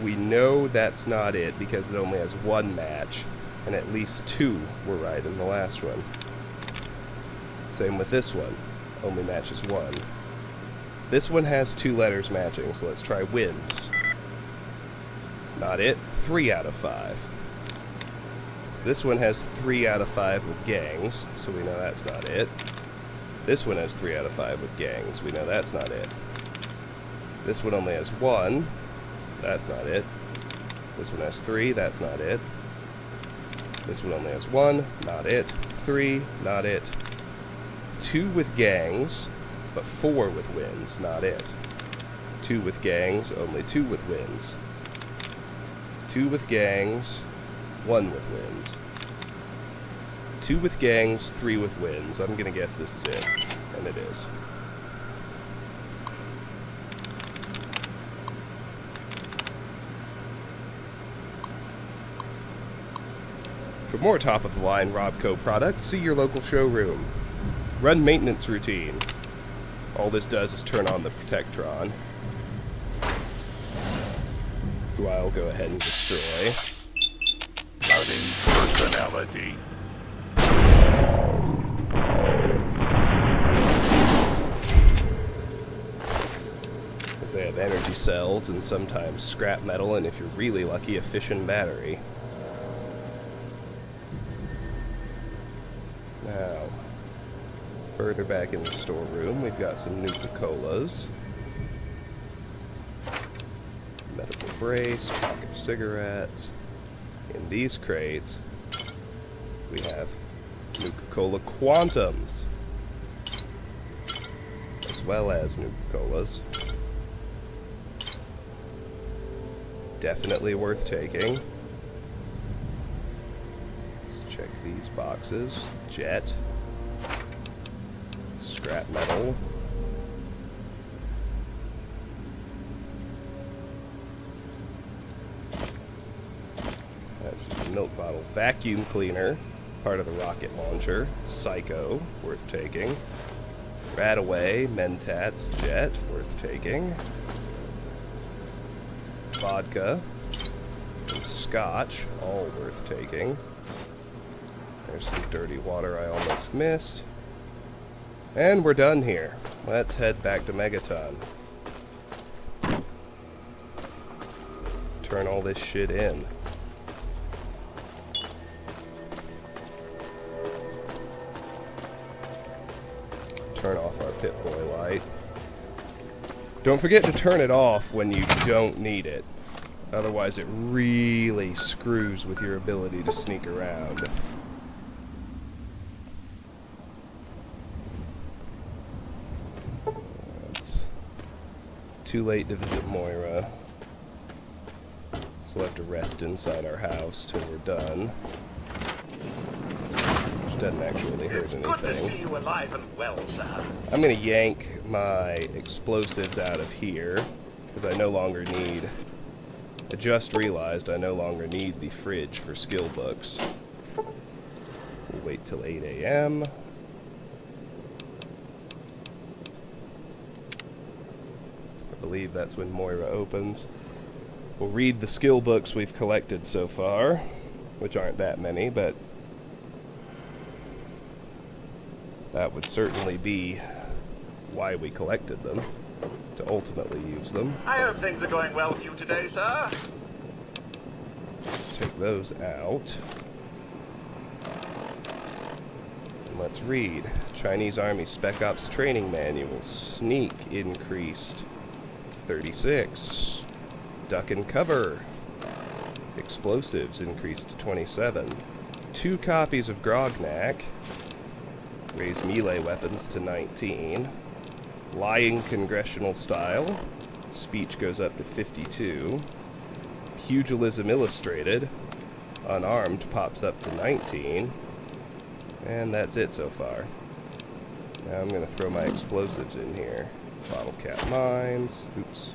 we know that's not it because it only has 1 match, and at least 2 were right in the last one. Same with this one. Only matches 1. This one has 2 letters matching, so let's try wins. Not it. 3 out of 5. So this one has 3 out of 5 with gangs, so we know that's not it. This one has 3 out of 5 with gangs, we know that's not it. This one only has 1, so that's not it. This one has 3, that's not it. This one only has 1, not it. 3, not it. 2 with gangs, but 4 with wins, not it. 2 with gangs, only 2 with wins. 2 with gangs, 1 with wins. 2 with gangs, 3 with wins. I'm gonna guess this is it, and it is. For more top-of-the-line Robco products, see your local showroom. Run maintenance routine. All this does is turn on the Protectron, who I'll go ahead and destroy. Loading personality. Because they have energy cells and sometimes scrap metal, and if you're really lucky, a fission battery. Now, further back in the storeroom, we've got some Nuka-Colas. Medical brace, pack of cigarettes. In these crates, we have Nuka-Cola Quantums, as well as Nuka-Colas. Definitely worth taking. Let's check these boxes. Jet. Scrap metal. That's a milk bottle vacuum cleaner, part of the rocket launcher. Psycho, worth taking. Radaway, Mentats, Jet, worth taking. Vodka and Scotch, all worth taking. There's some dirty water I almost missed. And we're done here. Let's head back to Megaton. Turn all this shit in. Turn off our Pip-Boy light. Don't forget to turn it off when you don't need it. Otherwise it really screws with your ability to sneak around. It's too late to visit Moira. So we'll have to rest inside our house till we're done. Which doesn't actually hurt anything. It's good to see you alive and well, sir. I'm gonna yank my explosives out of here, because I no longer need... I just realized I no longer need the fridge for skill books. We'll wait till 8 a.m. I believe that's when Moira opens. We'll read the skill books we've collected so far, which aren't that many, but that would certainly be why we collected them, to ultimately use them. I hope things are going well for you today, sir. Let's take those out. And let's read. Chinese Army Spec Ops Training Manual. Sneak increased to 36. Duck and cover. Explosives increased to 27. 2 copies of Grognak. Raise melee weapons to 19. Lying congressional style. Speech goes up to 52. Pugilism illustrated. Unarmed pops up to 19. And that's it so far. Now I'm going to throw my explosives in here. Bottle cap mines. Oops.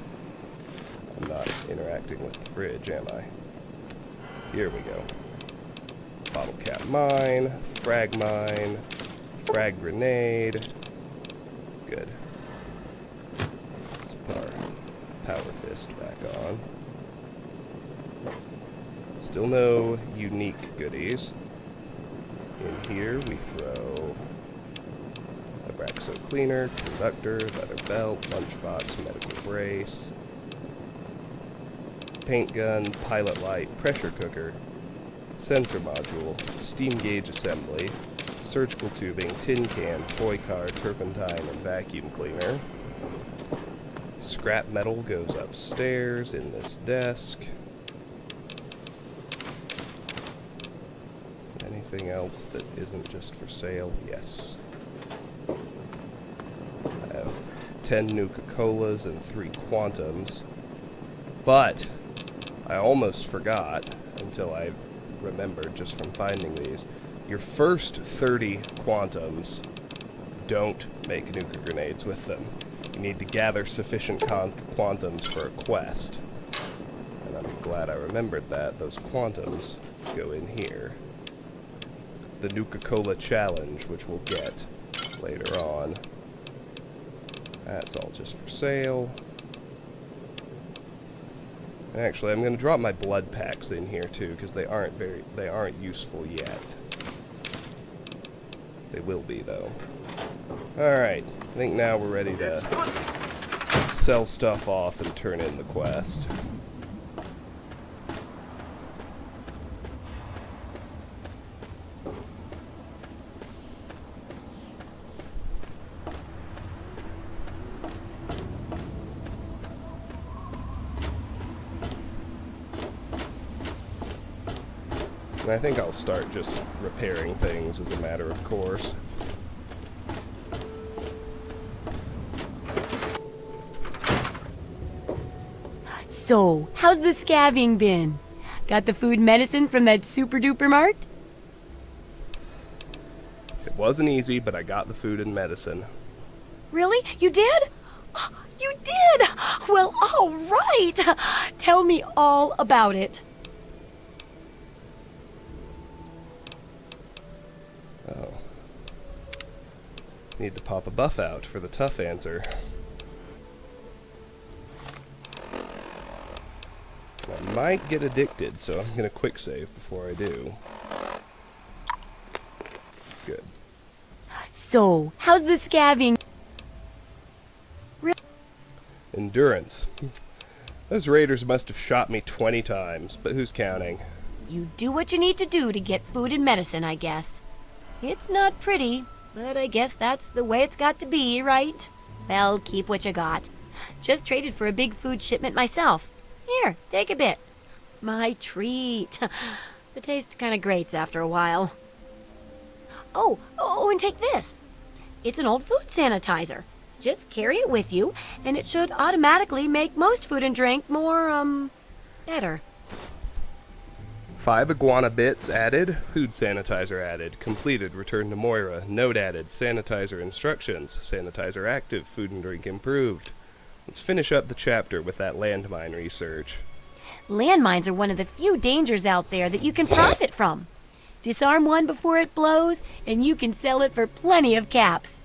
I'm not interacting with the fridge, am I? Here we go. Bottle cap mine. Frag mine. Frag grenade. Good. Let's put our power fist back on. Still no unique goodies. In here we throw a Braxo cleaner, conductor, leather belt, lunchbox, medical brace. paint gun, pilot light, pressure cooker, sensor module, steam gauge assembly, surgical tubing, tin can, toy car, turpentine, and vacuum cleaner. Scrap metal goes upstairs in this desk. Anything else that isn't just for sale? Yes. I have 10 Nuka-Colas and 3 Quantums. But I almost forgot, until I remembered just from finding these. Your first 30 Quantums, don't make Nuka grenades with them. You need to gather sufficient Quantums for a quest. And I'm glad I remembered that. Those Quantums go in here. The Nuka-Cola challenge, which we'll get later on. That's all just for sale. And actually, I'm going to drop my blood packs in here too, because they aren't useful yet. They will be though. Alright, I think now we're ready to sell stuff off and turn in the quest. And I think I'll start just repairing things as a matter of course. So, how's the scavving been? Got the food and medicine from that super duper Mart? It wasn't easy, but I got the food and medicine. Really? You did? You did! Well, all right. Tell me all about it. Oh. Need to pop a buff out for the tough answer. I might get addicted, so I'm gonna quick save before I do. Good. So, how's the scavving? Endurance. Those raiders must have shot me 20 times, but who's counting? You do what you need to do to get food and medicine, I guess. It's not pretty, but I guess that's the way it's got to be, right? Well, keep what you got. Just traded for a big food shipment myself. Here, take a bit. My treat. The taste kind of grates after a while. Oh, and take this. It's an old food sanitizer. Just carry it with you, and it should automatically make most food and drink more, better. 5 iguana bits added, food sanitizer added, completed, return to Moira, note added, sanitizer instructions, sanitizer active, food and drink improved. Let's finish up the chapter with that landmine research. Landmines are one of the few dangers out there that you can profit from. Disarm one before it blows, and you can sell it for plenty of caps.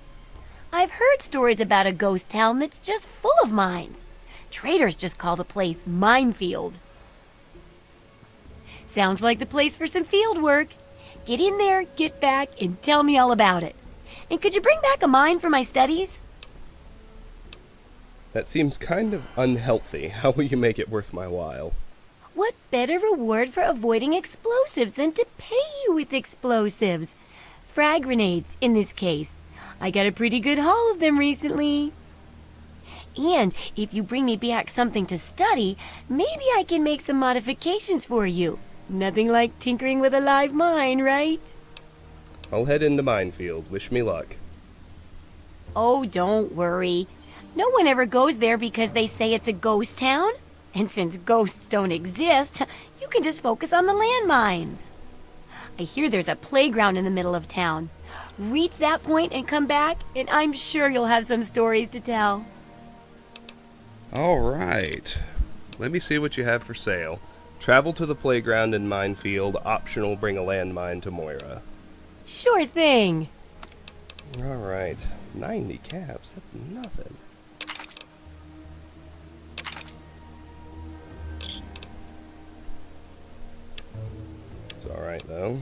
I've heard stories about a ghost town that's just full of mines. Traders just call the place Minefield. Sounds like the place for some field work. Get in there, get back, and tell me all about it. And could you bring back a mine for my studies? That seems kind of unhealthy. How will you make it worth my while? What better reward for avoiding explosives than to pay you with explosives? Frag grenades, in this case. I got a pretty good haul of them recently. And if you bring me back something to study, maybe I can make some modifications for you. Nothing like tinkering with a live mine, right? I'll head into Minefield. Wish me luck. Oh, don't worry. No one ever goes there because they say it's a ghost town. And since ghosts don't exist, you can just focus on the landmines. I hear there's a playground in the middle of town. Reach that point and come back, and I'm sure you'll have some stories to tell. All right. Let me see what you have for sale. Travel to the playground in Minefield. Optional, bring a landmine to Moira. Sure thing. All right. 90 caps. That's nothing. It's all right though.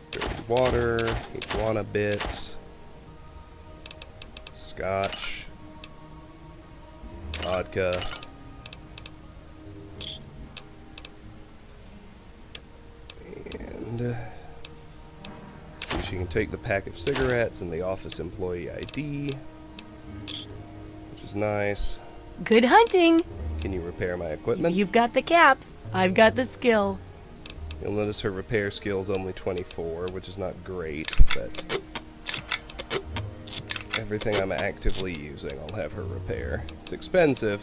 Dirty water, iguana bits, scotch, vodka, And she can take the pack of cigarettes and the office employee ID, which is nice. Good hunting. Can you repair my equipment? You've got the caps. I've got the skill. You'll notice her repair skill is only 24, which is not great, but everything I'm actively using I'll have her repair. It's expensive,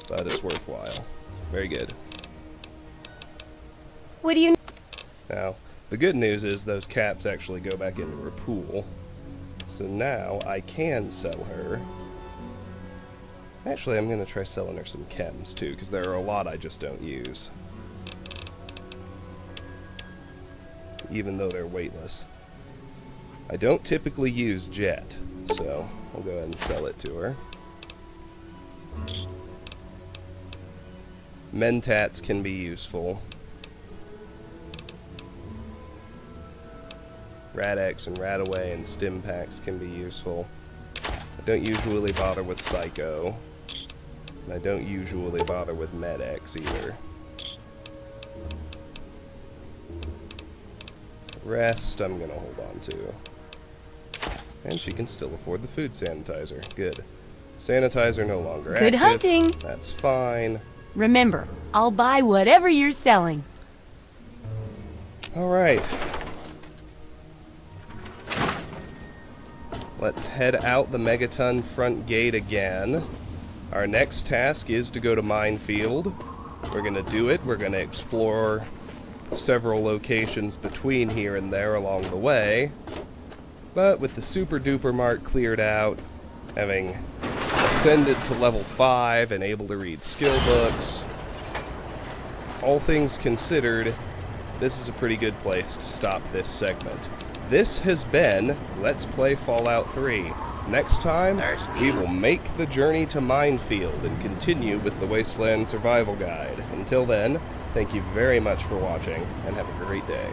but it's worthwhile. Very good. What do you... Now, the good news is those caps actually go back into her pool. So now I can sell her. Actually, I'm going to try selling her some chems too, because there are a lot I just don't use. Even though they're weightless. I don't typically use jet, so I'll go ahead and sell it to her. Mentats can be useful. Rad-X and Rad-Away and Stim Packs can be useful. I don't usually bother with Psycho. And I don't usually bother with Med-X either. The rest I'm gonna hold on to. And she can still afford the food sanitizer. Good. Sanitizer no longer active. Good hunting. That's fine. Remember, I'll buy whatever you're selling. Alright. Let's head out the Megaton front gate again. Our next task is to go to Minefield. We're gonna do it. We're gonna explore several locations between here and there along the way. But with the Super Duper Mart cleared out, having ascended to level 5 and able to read skill books, all things considered, this is a pretty good place to stop this segment. This has been Let's Play Fallout 3. Next time, we will make the journey to Minefield and continue with the Wasteland Survival Guide. Until then, thank you very much for watching, and have a great day.